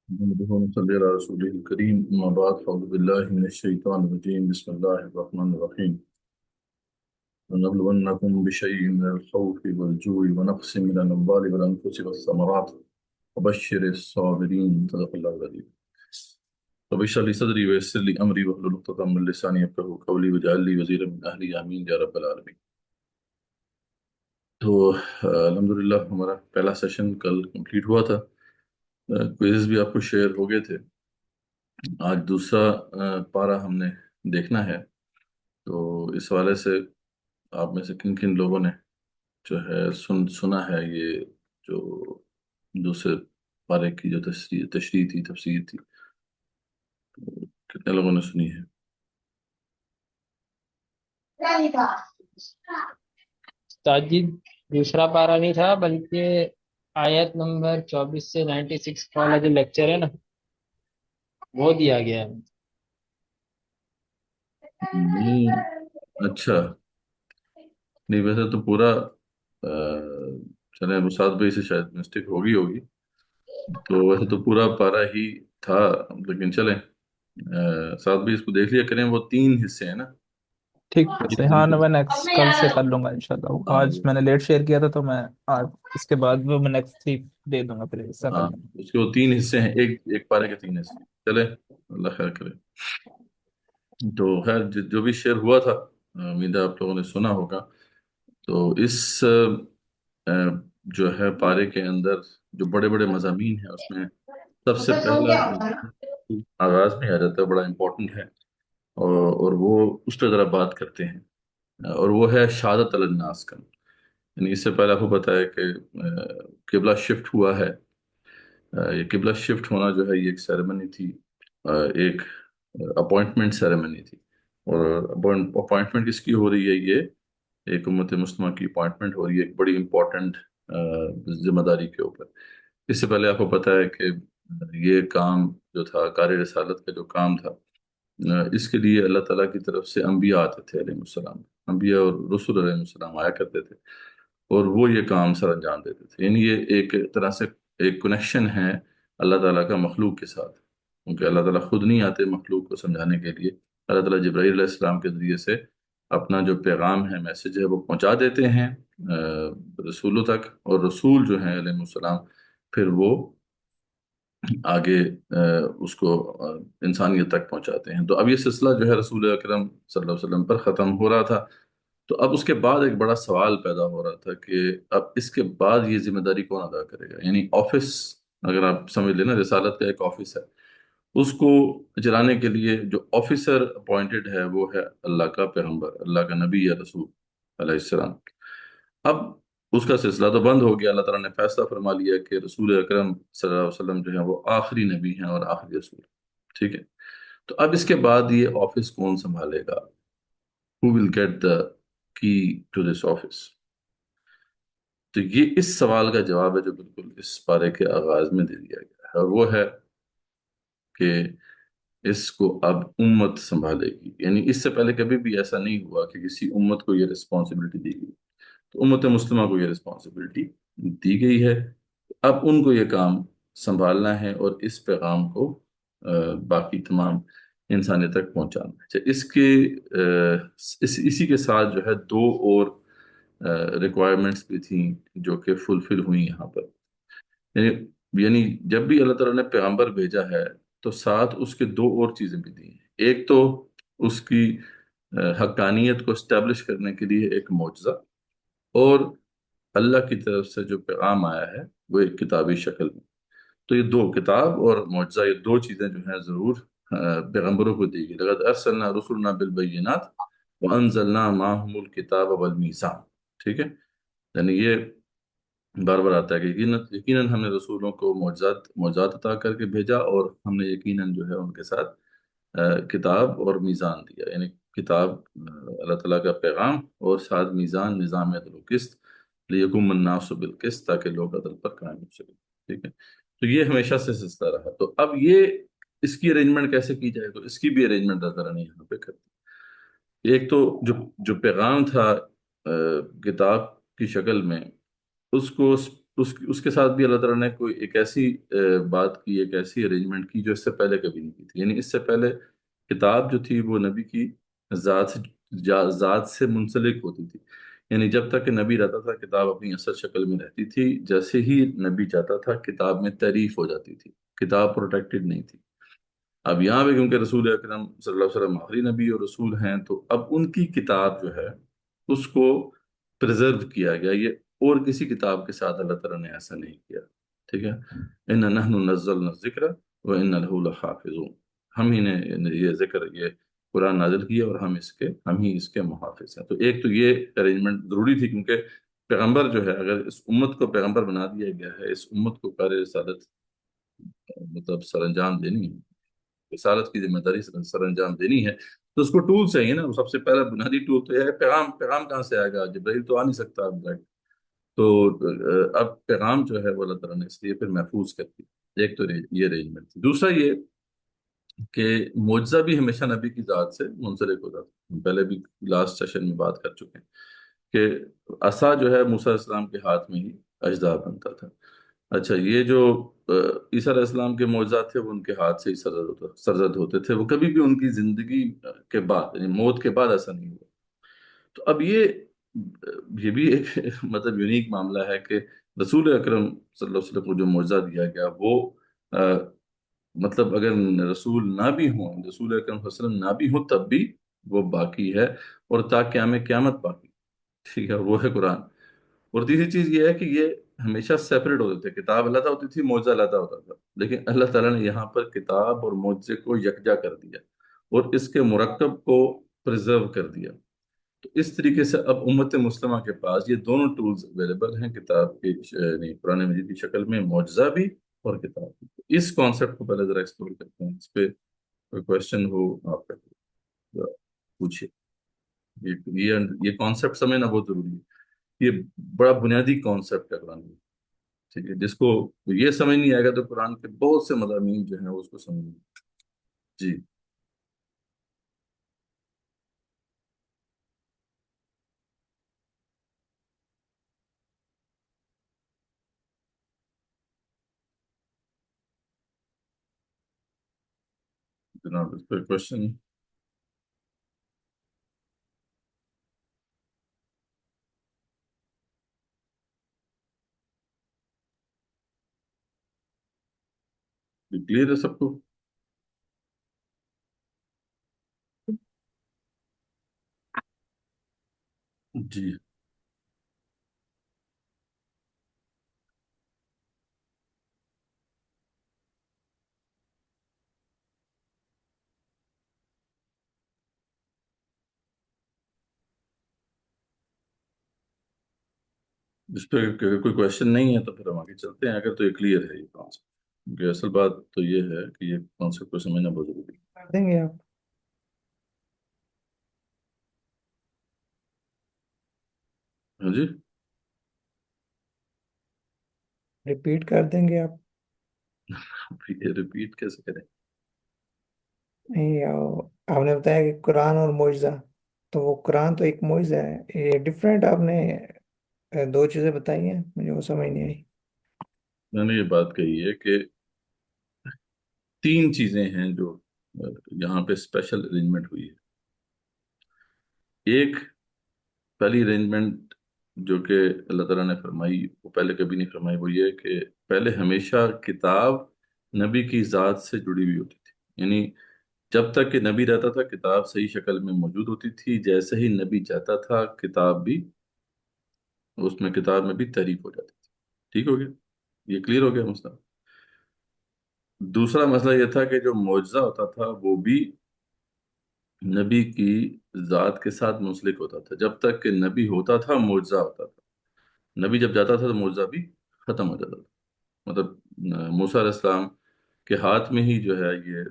نحمده ونصلي على رسوله الكريم أما بعد فأعوذ بالله من الشيطان الرجيم بسم الله الرحمن الرحيم ونبلونكم بشيء من الخوف والجوع ونقص من الأموال والأنفس والثمرات وبشر الصابرين صدق الله العظيم رب اشرح لي صدري ويسر لي أمري واحلل عقدة من لساني يفقهوا قولي واجعل لي وزيرا من أهلي آمين يا رب العالمين. تو الحمدللہ ہمارا پہلا سیشن کل کمپلیٹ ہوا تھا. کوئزز بھی آپ کو شیئر ہو گئے تھے. آج دوسرا پارہ ہم نے دیکھنا ہے. تو اس حوالے سے آپ میں سے کن کن لوگوں نے جو ہے سنا ہے یہ جو دوسرے پارے کی جو تشریح تھی تفسیر تھی کتنے لوگوں نے سنی ہے؟ تاجد دوسرا پارا نہیں تھا بلکہ آیت نمبر 24 سے 96 والا جو لیکچر ہے نا وہ دیا گیا ہے. اچھا نہیں ویسے تو پورا چلیں مسعد بھائی سے شاید مسٹیک ہوگی تو ویسے تو پورا پارا ہی تھا لیکن چلیں ساتھ بھی اس کو دیکھ لیا کریں. وہ 3 حصے ہیں نا. ٹھیک ہے. ہاں میں نیکسٹ کل سے کر لوں گا انشاءاللہ. آج میں نے لیٹ شیئر کیا تھا تو میں آج اس کے بعد وہ میں نیکسٹ ویک دے دوں گا پھر حصہ کر لوں گا. اس کے وہ 3 حصے ہیں. ایک پارے کے 3 حصے. چلے اللہ خیر کرے. تو خیر جو بھی شیئر ہوا تھا امید ہے آپ لوگوں نے سنا ہوگا. تو اس جو ہے پارے کے اندر جو بڑے بڑے مضامین ہیں اس میں سب سے پہلا آغاز میں آ جاتا ہے بڑا امپورٹنٹ ہے اور وہ اس پہ ذرا بات کرتے ہیں اور وہ ہے شہادت علی الناس کا. یعنی اس سے پہلے آپ کو پتہ ہے کہ قبلہ شفٹ ہوا ہے. یہ قبلہ شفٹ ہونا جو ہے یہ ایک سیریمنی تھی, ایک اپوائنٹمنٹ سیریمنی تھی. اور اپوائنٹمنٹ کس کی ہو رہی ہے؟ یہ ایک امت مسلمہ کی اپوائنٹمنٹ ہو رہی ہے ایک بڑی امپورٹنٹ ذمہ داری کے اوپر. اس سے پہلے آپ کو پتہ ہے کہ یہ کام جو تھا کار رسالت کا جو کام تھا اس کے لیے اللہ تعالیٰ کی طرف سے انبیاء آتے تھے علیہ السلام. انبیاء اور رسول علیہ السلام آیا کرتے تھے اور وہ یہ کام سر انجام دیتے تھے. یعنی یہ ایک طرح سے ایک کنیکشن ہے اللہ تعالیٰ کا مخلوق کے ساتھ, کیونکہ اللہ تعالیٰ خود نہیں آتے مخلوق کو سمجھانے کے لیے. اللہ تعالیٰ جبرائیل علیہ السلام کے ذریعے سے اپنا جو پیغام ہے میسیج ہے وہ پہنچا دیتے ہیں رسولوں تک, اور رسول جو ہیں علیہ السلام پھر وہ آگے اس کو انسانیت تک پہنچاتے ہیں. تو اب یہ سلسلہ جو ہے رسول اکرم صلی اللہ علیہ وسلم پر ختم ہو رہا تھا. تو اب اس کے بعد ایک بڑا سوال پیدا ہو رہا تھا کہ اب اس کے بعد یہ ذمہ داری کون ادا کرے گا. یعنی آفس اگر آپ سمجھ لیں نا, رسالت کا ایک آفس ہے, اس کو چلانے کے لیے جو آفیسر اپوائنٹڈ ہے وہ ہے اللہ کا پیغمبر, اللہ کا نبی یا رسول علیہ السلام. اب اس کا سلسلہ تو بند ہو گیا. اللہ تعالیٰ نے فیصلہ فرما لیا کہ رسول اکرم صلی اللہ علیہ وسلم جو ہیں وہ آخری نبی ہیں اور آخری رسول. ٹھیک ہے. تو اب اس کے بعد یہ آفس کون سنبھالے گا؟ Who will get the key to this office؟ تو یہ اس سوال کا جواب ہے جو بالکل اس پارے کے آغاز میں دے دیا گیا ہے, اور وہ ہے کہ اس کو اب امت سنبھالے گی. یعنی اس سے پہلے کبھی بھی ایسا نہیں ہوا کہ کسی امت کو یہ رسپانسبلٹی دی گئی. تو امت مسلمہ کو یہ رسپانسبلٹی دی گئی ہے. اب ان کو یہ کام سنبھالنا ہے اور اس پیغام کو باقی تمام انسانیت تک پہنچانا ہے. اس کے اسی کے ساتھ جو ہے 2 اور ریکوائرمنٹس بھی تھیں جو کہ فلفل ہوئی یہاں پر. یعنی جب بھی اللہ تعالیٰ نے پیغمبر بھیجا ہے تو ساتھ اس کے 2 اور چیزیں بھی دی ہیں. ایک تو اس کی حقانیت کو اسٹیبلش کرنے کے لیے ایک معجزہ, اور اللہ کی طرف سے جو پیغام آیا ہے وہ ایک کتابی شکل میں. تو یہ 2 کتاب اور معجزہ, یہ 2 چیزیں جو ہیں ضرور پیغمبروں کو دی گئی. لقد ارسلنا رسلنا بالبینات وانزلنا معهم الکتاب والمیزان. ٹھیک ہے. یعنی یہ بار بار آتا ہے کہ یقیناً ہم نے رسولوں کو معجزات عطا کر کے بھیجا, اور ہم نے یقیناً جو ہے ان کے ساتھ کتاب اور میزان دیا. یعنی کتاب اللہ تعالیٰ کا پیغام اور ساتھ میزان نظام عدل و قسط, لیکم الناس بالقسط, تاکہ لوگ عدل پر قائم ہو سکیں. ٹھیک ہے. تو یہ ہمیشہ سے سلسلہ رہا. تو اب یہ اس کی ارینجمنٹ کیسے کی جائے, تو اس کی بھی ارینجمنٹ اللہ تعالیٰ نے یہاں پہ کر دی. ایک تو جو پیغام تھا کتاب کی شکل میں, اس کو تو اس کے ساتھ بھی اللہ تعالیٰ نے کوئی ایک ایسی بات کی، ایک ایسی ارینجمنٹ کی جو اس سے پہلے کبھی نہیں کی تھی. یعنی اس سے پہلے کتاب جو تھی وہ نبی کی ذات سے ذات سے منسلک ہوتی تھی. یعنی جب تک کہ نبی رہتا تھا کتاب اپنی اصل شکل میں رہتی تھی، جیسے ہی نبی جاتا تھا کتاب میں تعریف ہو جاتی تھی، کتاب پروٹیکٹڈ نہیں تھی. اب یہاں پہ کیونکہ رسول اکرم صلی اللہ علیہ وسلم آخری نبی اور رسول ہیں، تو اب ان کی کتاب جو ہے اس کو پرزرو کیا گیا. یہ اور کسی کتاب کے ساتھ اللہ تعالیٰ نے ایسا نہیں کیا. ٹھیک ہے. ان نحن نزلنا الذکر و ان له لحافظون. ہم ہی نے یہ ذکر، یہ قرآن نازل کیا اور ہم ہی اس کے محافظ ہیں. تو ایک تو یہ ارینجمنٹ ضروری تھی، کیونکہ پیغمبر جو ہے، اگر اس امت کو پیغمبر بنا دیا گیا ہے، اس امت کو کار رسالت مطلب سر انجام دینی ہے، رسالت کی ذمہ داری سر انجام دینی ہے، تو اس کو ٹول چاہیے نا. سب سے پہلا بنیادی ٹول تو یہ ہے پیغام. پیغام کہاں سے آئے گا؟ جبرائیل تو آ نہیں سکتا اب تک. تو اب پیغام جو ہے وہ اللہ تعالیٰ نے اس لیے پھر محفوظ کر دی. ایک تو یہ ارینجمنٹ تھی. دوسرا یہ کہ معجزہ بھی ہمیشہ نبی کی ذات سے منسلک ہوتا تھا. ہم پہلے بھی لاسٹ سیشن میں بات کر چکے ہیں کہ عصا جو ہے موسیٰ علیہ السلام کے ہاتھ میں ہی اژدہا بنتا تھا. اچھا، یہ جو عیسیٰ علیہ السلام کے معجزات تھے وہ ان کے ہاتھ سے ہی سرزد ہوتے تھے. وہ کبھی بھی ان کی زندگی کے بعد، یعنی موت کے بعد ایسا نہیں ہوا. تو اب یہ بھی ایک مطلب یونیک معاملہ ہے کہ رسول اکرم صلی اللہ علیہ وسلم کو جو معجزہ دیا گیا وہ مطلب اگر رسول نہ بھی ہوں، رسول اکرم صلی اللہ علیہ وسلم نہ بھی ہوں، تب بھی وہ باقی ہے اور تا قیامت باقی. ٹھیک ہے، وہ ہے قرآن. اور تیسری چیز یہ ہے کہ یہ ہمیشہ سیپریٹ ہوتے تھے. کتاب علیحدہ ہوتی تھی، معجزہ علیحدہ ہوتا تھا. لیکن اللہ تعالیٰ نے یہاں پر کتاب اور معجزے کو یکجا کر دیا اور اس کے مرکب کو پرزرو کر دیا. تو اس طریقے سے اب امت مسلمہ کے پاس یہ دونوں ٹولز اویلیبل ہیں، کتاب کی یعنی قرآن مجید کی شکل میں، معجزہ بھی اور کتاب بھی. اس کانسیپٹ کو پہلے ذرا ایکسپلور کرتے ہیں. اس پہ کوئی کوشچن ہو آپ کا پوچھیے. یہ کانسیپٹ سمجھنا بہت ضروری ہے. یہ بڑا بنیادی کانسیپٹ ہے قرآن میں. ٹھیک ہے، جس کو یہ سمجھ نہیں آئے گا تو قرآن کے بہت سے مضامین جو ہیں اس کو سمجھ نہیں. جی جناب، اس پہ کوشچن کلیئر ہے سب کو؟ جی. اس پہ اگر کوئی کوشچن نہیں ہے تو پھر ہم آگے چلتے ہیں. اگر تو یہ کلیئر ہے یہ کانسیپٹ، کیونکہ اصل بات تو یہ ہے کہ یہ کانسیپٹ کو سمجھنا بہت ضروری ہے. کر دیں گے آپ؟ ہاں جی. ریپیٹ کر دیں گے آپ؟ یہ ریپیٹ کیسے کریں؟ نہیں آپ نے بتایا کہ قرآن اور معجزہ، تو وہ قرآن تو ایک معجزہ ہے، یہ ڈفرینٹ آپ نے دو چیزیں بتائی ہیں، مجھے وہ سمجھ نہیں آئی. میں نے یہ بات کہی ہے کہ تین چیزیں ہیں جو یہاں پہ اسپیشل ارینجمنٹ ہوئی ہے. ایک پہلی ارینجمنٹ جو کہ اللہ تعالیٰ نے فرمائی، وہ پہلے کبھی نہیں فرمائی، وہ یہ کہ پہلے ہمیشہ کتاب نبی کی ذات سے جڑی ہوئی ہوتی تھی. یعنی جب تک کہ نبی رہتا تھا کتاب صحیح شکل میں موجود ہوتی تھی. جیسے ہی نبی جاتا تھا کتاب بھی، اس میں کتاب میں بھی تحریف ہو جاتی تھی. ٹھیک ہو گیا؟ یہ کلیئر ہو گیا مسئلہ. دوسرا مسئلہ یہ تھا کہ جو معجزہ ہوتا تھا وہ بھی نبی کی ذات کے ساتھ منسلک ہوتا تھا. جب تک کہ نبی ہوتا تھا معجزہ ہوتا تھا. نبی جب جاتا تھا تو معجزہ بھی ختم ہو جاتا تھا. مطلب موسیٰ علیہ السلام کے ہاتھ میں ہی جو ہے یہ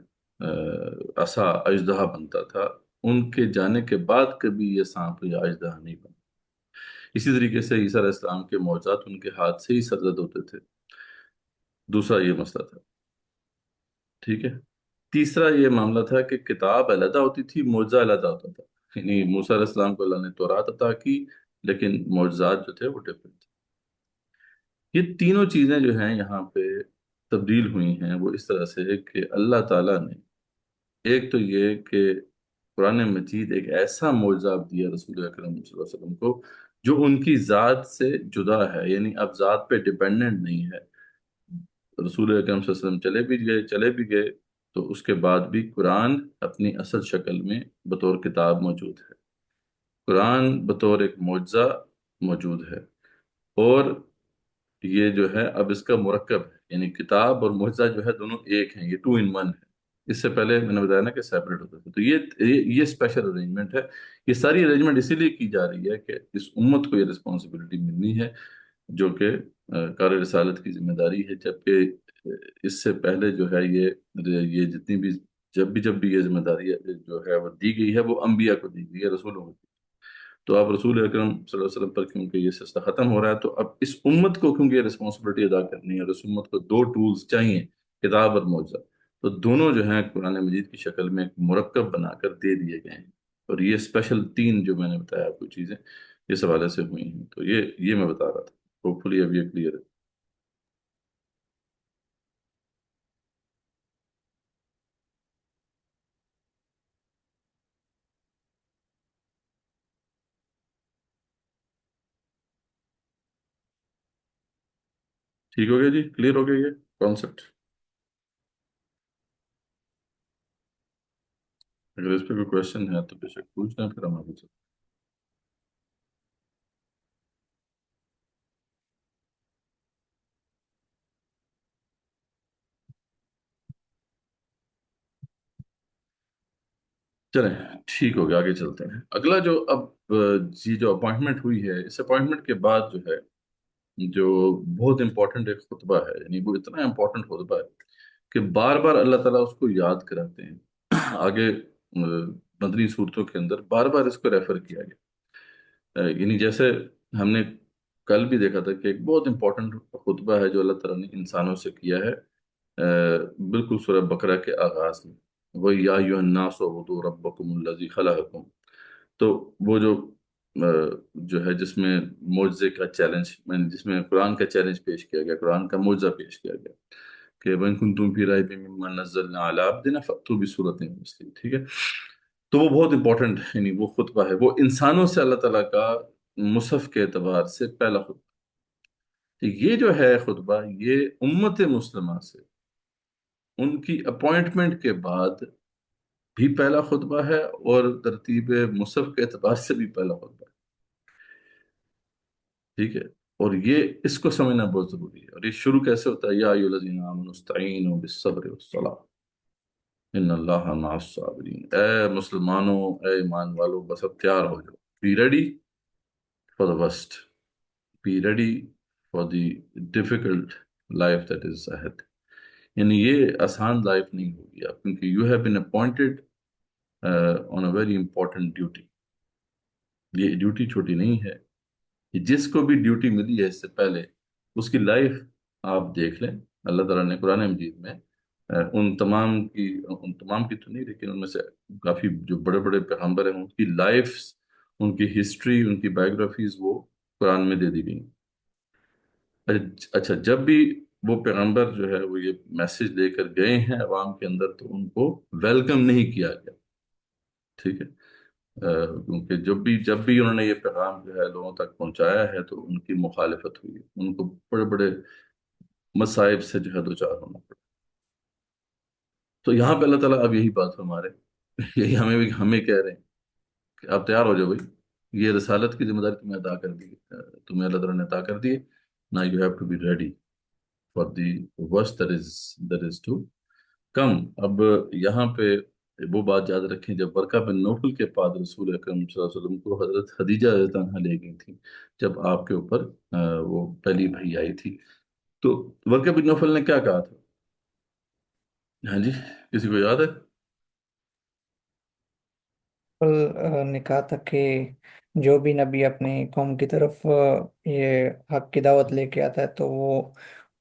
عصا اژدہا بنتا تھا. ان کے جانے کے بعد کبھی یہ سانپ یا اژدہا نہیں بنا. اسی طریقے سے عیسیٰ علیہ السلام کے معجزات ان کے ہاتھ سے ہی سرزد ہوتے تھے. دوسرا یہ مسئلہ تھا. ٹھیک ہے. تیسرا یہ معاملہ تھا کہ کتاب علیحدہ ہوتی تھی، معجزہ علیحدہ ہوتا تھا. یعنی موسیٰ علیہ السلام کو اللہ نے تورات عطا کی، لیکن معجزات جو تھے وہ ڈفرینٹ تھے. یہ تینوں چیزیں جو ہیں یہاں پہ تبدیل ہوئی ہیں وہ اس طرح سے کہ اللہ تعالیٰ نے ایک تو یہ کہ قرآن مجید ایک ایسا معجزہ آپ دیا رسول اکرم صلی اللہ علیہ وسلم کو جو ان کی ذات سے جدا ہے، یعنی اب ذات پہ ڈیپینڈنٹ نہیں ہے۔ رسول اکرم صلی اللہ علیہ وسلم چلے بھی گئے تو اس کے بعد بھی قرآن اپنی اصل شکل میں بطور کتاب موجود ہے، قرآن بطور ایک معجزہ موجود ہے۔ اور یہ جو ہے اب اس کا مرکب ہے، یعنی کتاب اور معجزہ جو ہے دونوں ایک ہیں، یہ 2 in 1 ہے۔ اس سے پہلے میں نے بتایا نا کہ سیپریٹ ہوتا تھا، تو یہ اسپیشل ارینجمنٹ ہے۔ یہ ساری ارینجمنٹ اسی لیے کی جا رہی ہے کہ اس امت کو یہ رسپانسبلٹی ملنی ہے جو کہ کار رسالت کی ذمہ داری ہے، جبکہ اس سے پہلے جو ہے یہ جتنی بھی جب بھی یہ ذمہ داری جو ہے وہ دی گئی ہے وہ انبیاء کو دی گئی ہے، رسولوں کو۔ تو اب رسول اکرم صلی اللہ علیہ وسلم پر کیونکہ یہ سلسلہ ختم ہو رہا ہے تو اب اس امت کو کیونکہ یہ رسپانسبلٹی ادا کرنی ہے اور اس امت کو 2 ٹولز چاہیے، کتاب اور معجزہ، تو دونوں جو ہیں قرآن مجید کی شکل میں ایک مرکب بنا کر دے دیے گئے ہیں۔ اور یہ اسپیشل 3 جو میں نے بتایا آپ کو چیزیں اس حوالے سے ہوئی ہیں، تو یہ میں بتا رہا تھا، ہوپ فلی اب یہ کلیئر ہے۔ ٹھیک ہو گیا جی، کلیئر ہو گیا یہ کانسیپٹ؟ اگر اس پہ کوئی کوشچن ہے تو بے شک پوچھ لیں، پھر ہم آگے چلیں۔ چلیں ٹھیک ہو گیا، آگے چلتے ہیں۔ اگلا جو اب جی جو اپوائنٹمنٹ ہوئی ہے، اس اپوائنٹمنٹ کے بعد جو ہے جو بہت امپورٹنٹ ایک خطبہ ہے، یعنی وہ اتنا امپورٹنٹ خطبہ ہے کہ بار بار اللہ تعالیٰ اس کو یاد کراتے ہیں۔ آگے مدنی صورتوں کے اندر بار بار اس کو ریفر کیا گیا، یعنی جیسے ہم نے کل بھی دیکھا تھا کہ ایک بہت امپورٹنٹ خطبہ ہے جو اللہ تعالیٰ نے انسانوں سے کیا ہے، بالکل سورہ بقرہ کے آغاز میں، وہ یا ایھا الناس اعبدوا ربکم الذی خلقکم۔ تو وہ جو ہے جس میں معجزے کا چیلنج، جس میں قرآن کا چیلنج پیش کیا گیا، قرآن کا معجزہ پیش کیا گیا کہ وَإِن كُنتُمْ فِي رَيْبٍ مِّمَّا نَزَّلْنَا عَلَىٰ عَبْدِنَا فَأْتُوا بِسُورَةٍ مِّن مِّثْلِهِ، ٹھیک ہے؟ تو وہ بہت امپورٹنٹ، یعنی وہ خطبہ ہے، وہ انسانوں سے اللہ تعالیٰ کا مصحف کے اعتبار سے پہلا خطبہ۔ تو یہ جو ہے خطبہ، یہ امت مسلمہ سے ان کی اپوائنٹمنٹ کے بعد بھی پہلا خطبہ ہے اور ترتیب مصحف کے اعتبار سے بھی پہلا خطبہ ہے، ٹھیک ہے؟ اور یہ اس کو سمجھنا بہت ضروری ہے۔ اور یہ شروع کیسے ہوتا ہے؟ یا ایھا الذین آمنوا استعینوا بالصبر والصلاۃ ان اللہ مع الصابرین۔ اے مسلمانوں، اے ایمان والو، بس اب تیار ہو جاؤ، be ready for the worst, be ready for the difficult life that is ahead. یعنی یہ آسان لائف نہیں ہوگی آپ، کیونکہ you have been appointed on a very important duty. یہ ڈیوٹی چھوٹی نہیں ہے، جس کو بھی ڈیوٹی ملی ہے اس سے پہلے اس کی لائف آپ دیکھ لیں۔ اللہ تعالیٰ نے قرآن مجید میں ان تمام کی تو نہیں، لیکن ان میں سے کافی جو بڑے بڑے پیغمبر ہیں ان کی لائف، ان کی ہسٹری، ان کی بایوگرافیز وہ قرآن میں دے دی گئی۔ اچھا، جب بھی وہ پیغمبر جو ہے وہ یہ میسج لے کر گئے ہیں عوام کے اندر تو ان کو ویلکم نہیں کیا گیا، ٹھیک ہے؟ کیونکہ جب بھی انہوں نے یہ پیغام جو ہے لوگوں تک پہنچایا ہے تو ان کی مخالفت ہوئی، ان کو بڑے بڑے مصائب سے جو ہے دوچار ہونا پڑا۔ تو یہاں پہ اللہ تعالیٰ اب یہی بات فرما رہے ہیں، یہی ہمیں کہہ رہے ہیں کہ آپ تیار ہو جاؤ بھائی، یہ رسالت کی ذمہ داری تمہیں ادا کر دی، تمہیں اللہ تعالیٰ نے عطا کر دی ہے۔ نا you have to be ready for the worst that is to come. اب یہاں پہ وہ بات یاد رکھیں، جب ورقہ بن نوفل کے بعد رسول اکرم صلی اللہ علیہ وسلم کو حضرت خدیجہ رضی اللہ عنہا لے گئی تھی، جب آپ کے اوپر وہ پہلی بھئی آئی تھی، تو ورقہ بن نوفل نے کیا کہا تھا؟ ہاں جی، کسی کو یاد ہے؟ نے کہا تھا کہ جو بھی نبی اپنی قوم کی طرف یہ حق کی دعوت لے کے آتا ہے تو وہ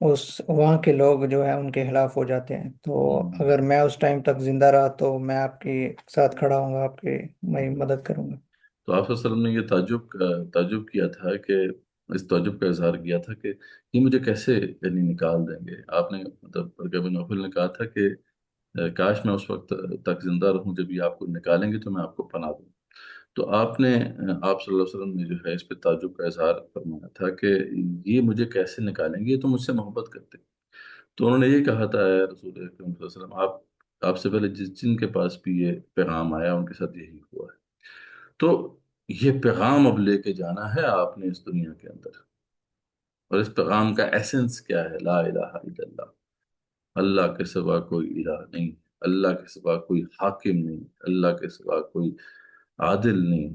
وہاں کے لوگ جو ہے ان کے خلاف ہو جاتے ہیں، تو اگر میں اس ٹائم تک زندہ رہا تو میں آپ کے ساتھ کھڑا ہوں گا، آپ کی میں مدد کروں گا۔ تو آپ صلی اللہ علیہ وسلم نے یہ تعجب کیا تھا کہ اس تعجب کا اظہار کیا تھا کہ یہ مجھے کیسے یعنی نکال دیں گے. آپ نے مطلب ورقہ بن نوفل نے کہا تھا کہ کاش میں اس وقت تک زندہ رہوں جب یہ آپ کو نکالیں گے تو میں آپ کو پناہ دوں. تو آپ نے آپ صلی اللہ علیہ وسلم نے جو ہے اس پہ تعجب کا اظہار فرمایا تھا کہ یہ مجھے کیسے نکالیں گے، یہ تو مجھ سے محبت کرتے. تو انہوں نے یہ کہا تھا، اے رسول اکرم صلی اللہ علیہ وسلم، آپ سے پہلے جن کے پاس بھی یہ پیغام آیا ان کے ساتھ یہی ہوا ہے. تو یہ پیغام اب لے کے جانا ہے آپ نے اس دنیا کے اندر. اور اس پیغام کا ایسنس کیا ہے؟ لا الہ الا اللہ. اللہ کے سوا کوئی الہ نہیں، اللہ کے سوا کوئی حاکم نہیں، اللہ کے سوا کوئی عادل نہیں،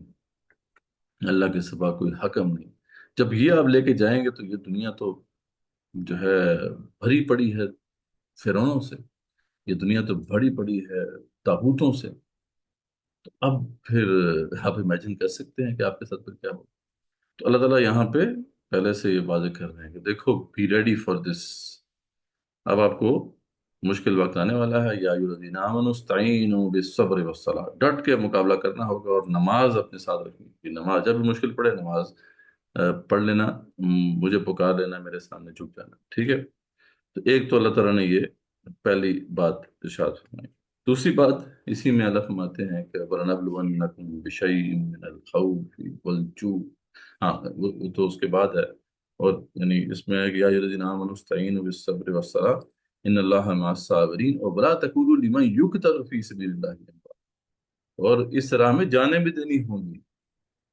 اللہ کے سوا کوئی حکم نہیں. جب یہ آپ لے کے جائیں گے تو یہ دنیا تو جو ہے بھری پڑی ہے فرعونوں سے، یہ دنیا تو بھری پڑی ہے طاغوتوں سے. تو اب پھر آپ امیجن کر سکتے ہیں کہ آپ کے ساتھ پھر کیا ہو. تو اللہ تعالیٰ یہاں پہ پہلے سے یہ واضح کر رہے ہیں کہ دیکھو بی ریڈی فار دس. اب آپ کو مشکل وقت آنے والا ہے. یا ایھا الذین آمنوا استعینوا بالصبر والصلاۃ، ڈٹ کے مقابلہ کرنا ہوگا اور نماز اپنے ساتھ رکھنی ہوگی. نماز جب بھی مشکل پڑے نماز پڑھ لینا، مجھے پکار لینا، میرے سامنے جھک جانا. ٹھیک ہے. تو ایک تو اللہ تعالیٰ نے یہ پہلی بات ارشاد فرمائی. دوسری بات اسی میں اللہ فرماتے ہیں کہ وَلَنَبْلُوَنَّكُمْ بِشَيْءٍ مِّنَ الْخَوْفِ وَالْجُوعِ. ہاں وہ تو اس کے بعد ہے. اور یعنی اس میں ہے کہ یا ایھا الذین آمنوا استعینوا بالصبر والصلاۃ ان اللہ مع الصابرین ولا تقولوا لمن یقتل فی سبیل اللہ اموات. اور اس راہ میں جانیں بھی دینی ہوں گی،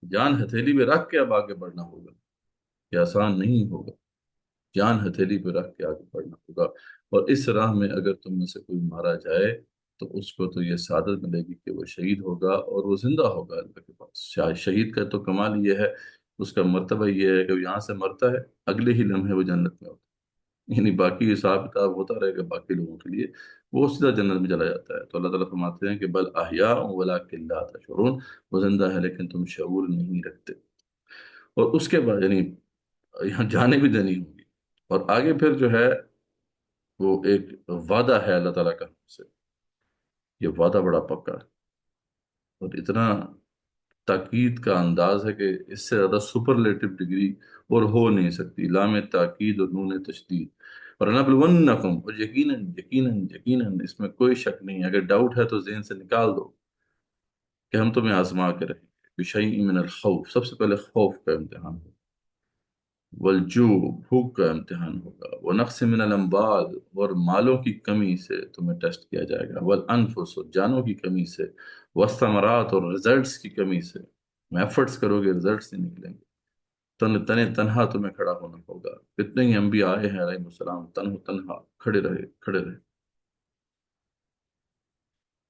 جان ہتھیلی میں رکھ کے اب آگے بڑھنا ہوگا. یہ آسان نہیں ہوگا. جان ہتھیلی پہ رکھ کے آگے بڑھنا ہوگا. اور اس راہ میں اگر تم میں سے کوئی مارا جائے تو اس کو تو یہ سعادت ملے گی کہ وہ شہید ہوگا اور وہ زندہ ہوگا اللہ کے پاس. شہید کا تو کمال یہ ہے، اس کا مرتبہ یہ ہے کہ وہ یہاں سے مرتا ہے اگلے ہی لمحے وہ جنت میں ہوتا ہے. یعنی باقی حساب کتاب ہوتا رہے گا باقی لوگوں کے لیے، وہ سیدھا جنت میں چلا جاتا ہے. تو اللہ تعالیٰ فرماتے ہیں کہ بل احیاء ولکن لا تشعرون، وہ زندہ ہے لیکن تم شعور نہیں رکھتے. اور اس کے بعد یعنی یہاں جانے بھی دینی ہوگی. اور آگے پھر جو ہے وہ ایک وعدہ ہے اللہ تعالیٰ کا ہم سے. یہ وعدہ بڑا پکا ہے اور اتنا تاکید کا انداز ہے کہ اس سے زیادہ سپرلیٹو ڈگری اور ہو نہیں سکتی. لام تاکید اور نون تشدید. اور نبلونکم، اور یقیناً یقیناً یقیناً اس میں کوئی شک نہیں. اگر ڈاؤٹ ہے تو ذہن سے نکال دو کہ ہم تمہیں آزما کے رہیں گے. بشیء من الخوف، سب سے پہلے خوف کا امتحان ہوگا. والجوع، بھوک کا امتحان ہوگا. ونقص من الاموال، اور مالوں کی کمی سے تمہیں ٹیسٹ کیا جائے گا. والانفس، اور جانوں کی کمی سے. والثمرات، اور ریزلٹس کی کمی سے. میں ایفرٹس کرو گے ریزلٹس نہیں نکلیں گے. تنہا تمہیں کھڑا ہونا ہوگا. کتنے ہی انبیاء آئے ہیں علیہ السلام تنہا کھڑے رہے کھڑے رہے.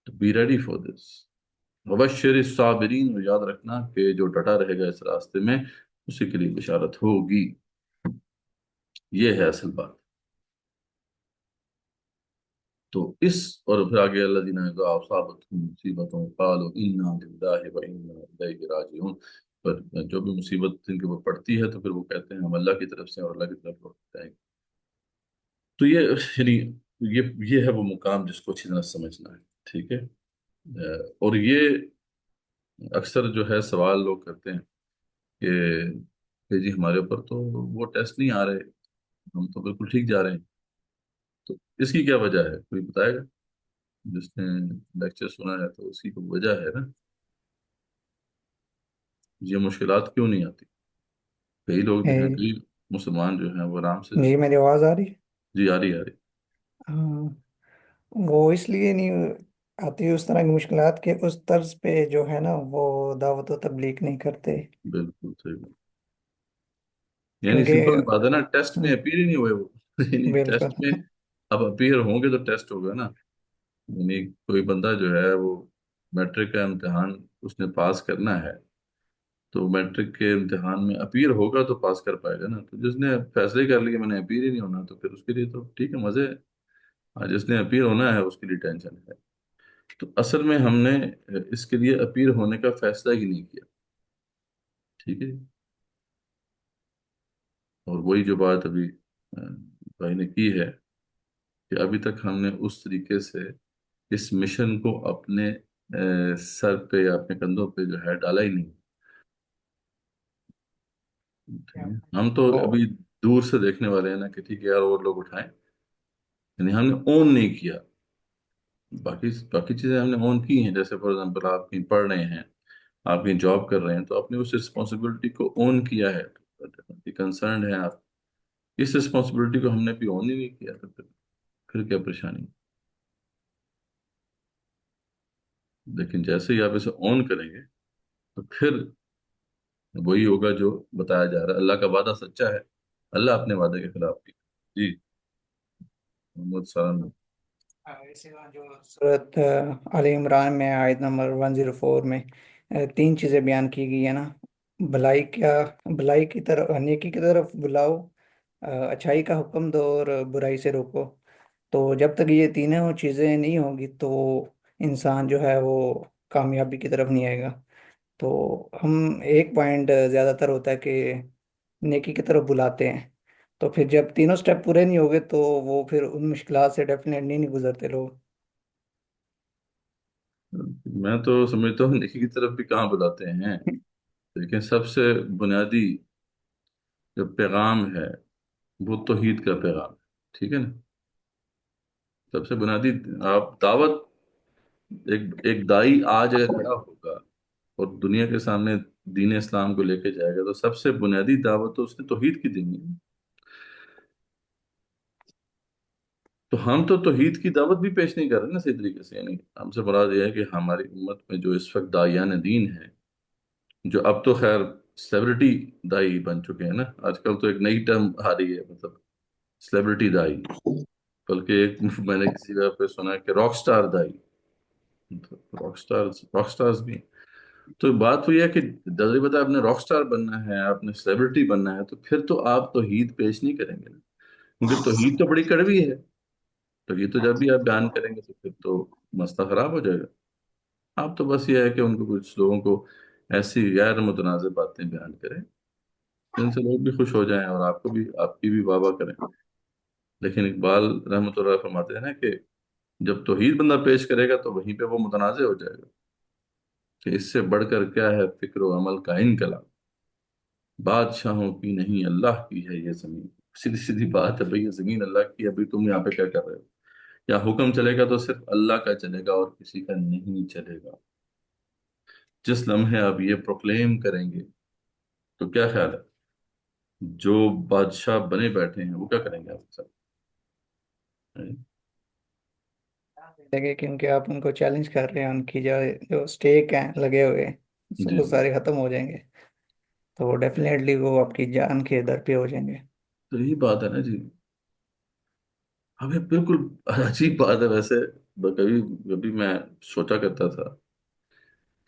تو بی ریڈی فار دس. وبشر الصابرین، اور یاد رکھنا کہ جو ڈٹا رہے گا اس راستے میں اسی کے لیے بشارت ہوگی. یہ ہے اصل بات. تو اس اور پھر آگے الذین اذا اصابتهم مصیبۃ قالوا انا للہ وانا الیہ راجعون. پر جو بھی مصیبت ان کے اوپر پڑتی ہے تو پھر وہ کہتے ہیں ہم اللہ کی طرف سے اور اللہ کی طرف لوٹ جائیں گے. تو یہ یعنی یہ ہے وہ مقام جس کو اچھی طرح سمجھنا ہے. ٹھیک ہے. اور یہ اکثر جو ہے سوال لوگ کرتے ہیں کہ جی ہمارے اوپر تو وہ ٹیسٹ نہیں آ رہے، ہم تو بالکل ٹھیک جا رہے ہیں. تو اس کی کیا وجہ ہے؟ کوئی بتائے گا؟ جس نے لیکچر سنا ہے تو اسی کو وجہ ہے نا. یہ مشکلات کیوں نہیں آتی؟ کئی لوگ جو ہیں، اے، کئی مسلمان جو ہیں وہ آرام سے. جی میری آواز آ رہی ہے؟ جی آ رہی آ رہی. ہاں، وہ اس لیے نہیں آتی اس طرح کی مشکلات کے اس طرز پہ جو ہے نا وہ دعوت و تبلیغ نہیں کرتے. بالکل صحیح. یعنی کیونکہ سمپل بات ہے نا، ٹیسٹ میں ہم، اپیئر ہی نہیں ہوئے وہ. یعنی بالکل. ٹیسٹ میں اب اپیئر ہوں گے تو ٹیسٹ ہوگا نا. یعنی کوئی بندہ جو ہے وہ میٹرک کا امتحان اس نے پاس کرنا ہے تو میٹرک کے امتحان میں اپیئر ہوگا تو پاس کر پائے گا نا. تو جس نے فیصلے کر لیے میں نے اپیئر ہی نہیں ہونا تو پھر اس کے لیے تو ٹھیک ہے، مزے ہے. ہاں، جس نے اپیئر ہونا ہے اس کے لیے ٹینشن ہے. تو اصل میں ہم نے اس کے لیے اپیئر ہونے کا فیصلہ ہی نہیں کیا. ٹھیک ہے. اور وہی جو بات ابھی بھائی نے کی ہے کہ ابھی تک ہم نے اس طریقے سے اس مشن کو اپنے سر پہ یا اپنے کندھوں پہ جو ہے ڈالا ہی نہیں. ہم تو ابھی دور سے دیکھنے والے ہیں نا کہ ٹھیک ہے یار اور لوگ اٹھائیں، یعنی ہم نے اون نہیں کیا. باقی باقی چیزیں ہم نے اون کی ہیں، جیسے فار ایگزامپل آپ کہیں پڑھ رہے ہیں، آپ کہیں جاب کر رہے ہیں، تو آپ نے اس رسپانسبلٹی کو اون کیا ہے، کنسرنڈ ہیں آپ. اس رسپانسبلٹی کو ہم نے بھی اون ہی نہیں کیا، تو پھر کیا پریشانی. لیکن جیسے ہی آپ اسے اون کریں گے تو پھر وہی ہوگا جو بتایا جا رہا ہے. اللہ کا وعدہ سچا ہے، اللہ اپنے وعدے کے خلاف نہیں. جی محمد سلام. اسی طرح جو صورت آل عمران میں آیت نمبر 104 میں تین چیزیں بیان کی گئی ہیں نا. بھلائی کیا، بھلائی کی طرف، نیکی کی طرف بلاؤ، اچھائی کا حکم دو اور برائی سے روکو. تو جب تک یہ تینوں چیزیں نہیں ہوں گی تو انسان جو ہے وہ کامیابی کی طرف نہیں آئے گا. تو ہم ایک پوائنٹ زیادہ تر ہوتا ہے کہ نیکی کی طرف بلاتے ہیں، تو پھر جب تینوں سٹیپ پورے نہیں ہوگے تو وہ پھر ان مشکلات سے ڈیفینیٹلی نہیں گزرتے لوگ. میں تو سمجھتا ہوں نیکی کی طرف بھی کہاں بلاتے ہیں، لیکن سب سے بنیادی جو پیغام ہے وہ توحید کا پیغام ہے. ٹھیک ہے نا، سب سے بنیادی آپ دعوت، ایک دائی آج اگر کھڑا ہوگا اور دنیا کے سامنے دین اسلام کو لے کے جائے گا، تو سب سے بنیادی دعوت تو اس نے توحید کی دینی ہے. تو ہم تو توحید کی دعوت بھی پیش نہیں کر رہے نا صحیح طریقے سے. یعنی ہم سے مراد یہ ہے کہ ہماری امت میں جو اس وقت داعیان دین ہیں، جو اب تو خیر سیلیبریٹی دائی بن چکے ہیں نا. آج کل تو ایک نئی ٹرم آ رہی ہے، مطلب سیلیبریٹی دائی، بلکہ ایک میں نے کسی جگہ پہ سنا ہے کہ راک سٹار دائی. راک سٹارز بھی ہیں. تو بات ہوئی ہے کہ جلدی بتا آپ نے راک سٹار بننا ہے، آپ نے سیلیبریٹی بننا ہے، تو پھر تو آپ توحید پیش نہیں کریں گے نا، کیونکہ توحید تو بڑی کڑوی ہے. تو یہ تو جب بھی آپ بیان کریں گے تو پھر تو مسئلہ خراب ہو جائے گا. آپ تو بس یہ ہے کہ ان کو کچھ لوگوں کو ایسی غیر متنازع باتیں بیان کریں جن سے لوگ بھی خوش ہو جائیں اور آپ کو بھی، آپ کی بھی واہ واہ کریں. لیکن اقبال رحمۃ اللہ فرماتے ہیں نا کہ جب توحید بندہ پیش کرے گا تو وہیں پہ وہ متنازع ہو جائے گا کہ اس سے بڑھ کر کیا ہے فکر و عمل کا انقلاب، بادشاہوں کی نہیں اللہ کی ہے یہ زمین. سیدھی سیدھی بات ہے بھئی، یہ زمین اللہ کی ہے، ابھی تم یہاں پہ کیا کر رہے ہو. یا حکم چلے گا تو صرف اللہ کا چلے گا اور کسی کا نہیں چلے گا. جس لمحے آپ یہ پروکلیم کریں گے تو کیا خیال ہے جو بادشاہ بنے بیٹھے ہیں وہ کیا کریں گے آپ کے ساتھ. لگے کیونکہ آپ ان کو چیلنج کر رہے ہیں، ان کی جو جو اسٹیک ہیں لگے ہوئے جی وہ جی، سارے ختم ہو جائیں گے. تو ڈیفینیٹلی وہ آپ کی جان کے در پہ ہو جائیں گے. تو یہی بات ہے نا جی. ہمیں بالکل عجیب بات ہے ویسے. کبھی کبھی میں سوچا کرتا تھا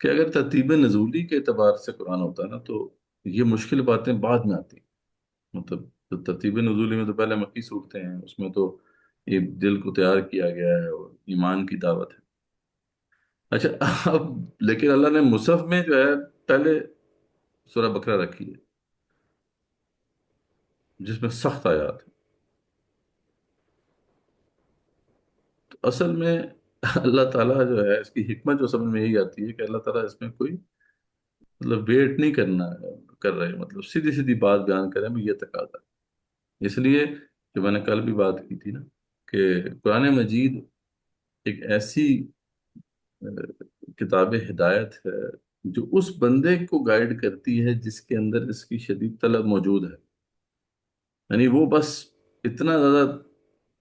کہ اگر ترتیب نزولی کے اعتبار سے قرآن ہوتا ہے نا تو یہ مشکل باتیں بعد میں آتی. مطلب تو ترتیب نزولی میں تو پہلے مکی صورتیں ہیں، اس میں تو یہ دل کو تیار کیا گیا ہے اور ایمان کی دعوت ہے. اچھا اب لیکن اللہ نے مصحف میں جو ہے پہلے سورہ بقرہ رکھی ہے جس میں سخت آیات ہیں. تو اصل میں اللہ تعالیٰ جو ہے، اس کی حکمت جو سمجھ میں یہی آتی ہے کہ اللہ تعالیٰ اس میں کوئی مطلب ویٹ نہیں کرنا کر رہے، مطلب سیدھی سیدھی بات بیان کریں بھی یہ تقاضا ہے. اس لیے جو میں نے کل بھی بات کی تھی نا کہ قرآن مجید ایک ایسی کتاب ہدایت ہے جو اس بندے کو گائیڈ کرتی ہے جس کے اندر اس کی شدید طلب موجود ہے. یعنی وہ بس اتنا زیادہ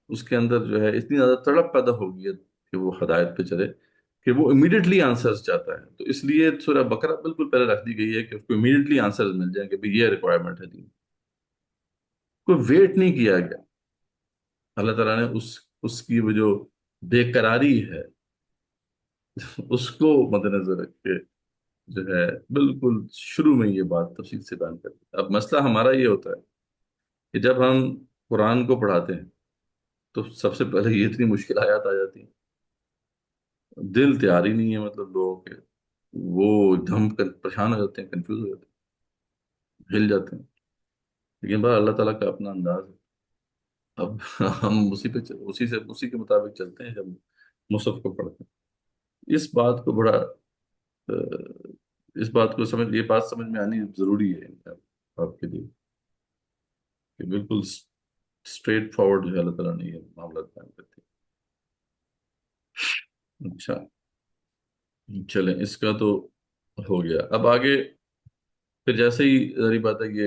اس کے اندر جو ہے اتنی زیادہ تڑپ پیدا ہو گئی ہے کہ وہ ہدایت پہ چلے کہ وہ امیڈیٹلی آنسرز چاہتا ہے. تو اس لیے سورہ بقرہ بالکل پہلے رکھ دی گئی ہے کہ اس کو امیڈیٹلی آنسرز مل جائیں کہ بھی یہ ریکوائرمنٹ ہے دین. کوئی ویٹ نہیں کیا گیا. اللہ تعالیٰ نے اس کی وہ جو بے قراری ہے اس کو مد نظر رکھ کے جو ہے بالکل شروع میں یہ بات تفصیل سے بیان کرتے ہیں. اب مسئلہ ہمارا یہ ہوتا ہے کہ جب ہم قرآن کو پڑھاتے ہیں تو سب سے پہلے یہ اتنی مشکل آیات آ جاتی ہیں، دل تیار ہی نہیں ہے مطلب لوگوں کے، وہ دھم کر پریشان ہو جاتے ہیں، کنفیوز ہو جاتے ہیں، ہل جاتے ہیں. لیکن بس اللہ تعالیٰ کا اپنا انداز ہے. اب ہم اسی کے مطابق چلتے ہیں جب مصحف کو پڑھتے ہیں. اس بات کو بڑا اس بات کو یہ بات سمجھ میں آنی ضروری ہے. آپ کے لیے کہ بالکل اسٹریٹ فارورڈ جو ہے اللہ تعالیٰ نے یہ معاملات بیان کرتے ہیں۔ اچھا چلیں، اس کا تو ہو گیا، اب آگے پھر جیسے ہی ظاہری بات ہے کہ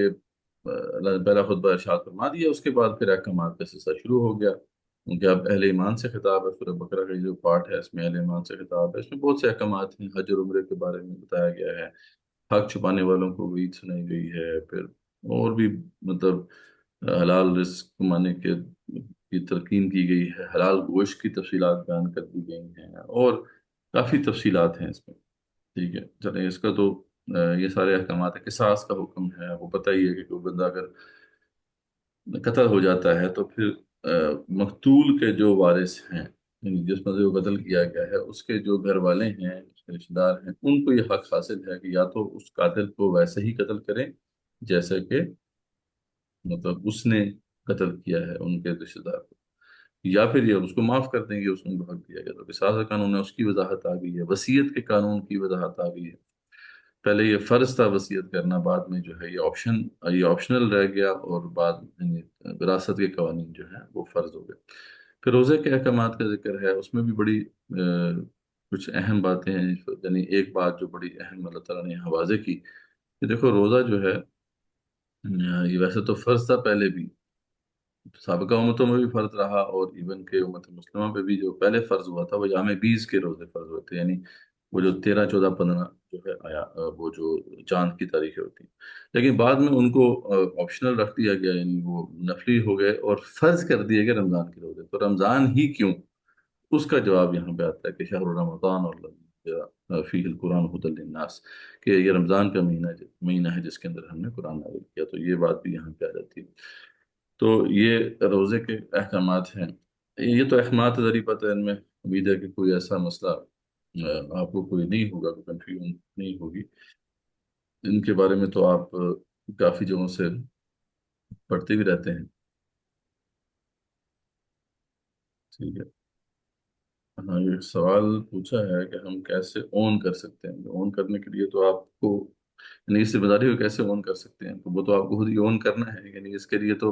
اللہ نے پہلا خطبہ ارشاد فرما دیا، اس کے بعد پھر احکامات کا سلسلہ شروع ہو گیا، کیونکہ اب اہل ایمان سے خطاب ہے، سورہ بقرہ کا جو پارٹ ہے اس میں اہل ایمان سے خطاب ہے، اس میں بہت سے احکامات ہیں، حج اور عمرے کے بارے میں بتایا گیا ہے، حق چھپانے والوں کو وعید سنائی گئی ہے، پھر اور بھی مطلب حلال رزق کمانے کی تلقین کی گئی ہے، حلال گوشت کی تفصیلات بیان کر دی گئی ہیں، اور کافی تفصیلات ہیں اس میں، ٹھیک ہے چلیں اس کا تو یہ سارے احکامات ہے، قصاص کا حکم ہے، وہ پتہ ہی ہے کہ کوئی بندہ اگر قتل ہو جاتا ہے تو پھر مقتول کے جو وارث ہیں، یعنی جس بندے کو قتل کیا گیا ہے اس کے جو گھر والے ہیں، اس کے رشتہ دار ہیں، ان کو یہ حق حاصل ہے کہ یا تو اس قاتل کو ویسے ہی قتل کریں جیسے کہ مطلب اس نے قتل کیا ہے ان کے رشتہ دار کو، یا پھر یہ اس کو معاف کر دیں گے، اس کو حق دیا گیا، تو قصاص کا قانون ہے، اس کی وضاحت آ گئی ہے، وصیت کے قانون کی وضاحت آ گئی ہے، پہلے یہ فرض تھا وصیت کرنا، بعد میں جو ہے یہ آپشنل رہ گیا، اور بعد یعنی وراثت کے قوانین جو ہیں وہ فرض ہو گئے۔ پھر روزے کے احکامات کا ذکر ہے، اس میں بھی بڑی کچھ اہم باتیں ہیں، یعنی ایک بات جو بڑی اہم اللہ تعالیٰ نے یہاں واضح کی کہ دیکھو روزہ جو ہے یہ ویسے تو فرض تھا پہلے بھی، سابقہ امتوں میں بھی فرض رہا، اور ایون کہ امت مسلمہ پہ بھی جو پہلے فرض ہوا تھا وہ یام 20 کے روزے فرض ہوئے تھے، یعنی وہ جو 13 14 15 جو ہے آیا وہ جو چاند کی تاریخیں ہوتی ہیں، لیکن بعد میں ان کو آپشنل رکھ دیا گیا، یعنی وہ نفلی ہو گئے اور فرض کر دیے گئے رمضان کے روزے، تو رمضان ہی کیوں؟ اس کا جواب یہاں پہ آتا ہے کہ شہر رمضان اور فی القرآن ہدی للناس، کہ یہ رمضان کا مہینہ ہے جس کے اندر ہم نے قرآن نازل کیا، تو یہ بات بھی یہاں پہ آ جاتی ہے۔ تو یہ روزے کے احکامات ہیں، یہ تو احکامات ذریعہ پتہ ہے، ان میں امید ہے کہ کوئی ایسا مسئلہ آپ کو کوئی نہیں ہوگا، کوئی کنفیوژن نہیں ہوگی، ان کے بارے میں تو آپ کافی جگہوں سے پڑھتے بھی رہتے ہیں، ٹھیک ہے۔ ہاں یہ سوال پوچھا ہے کہ ہم کیسے اون کر سکتے ہیں، اون کرنے کے لیے تو آپ کو یعنی اس ذمہ داری کو کیسے اون کر سکتے ہیں، تو وہ تو آپ کو خود ہی اون کرنا ہے، یعنی اس کے لیے تو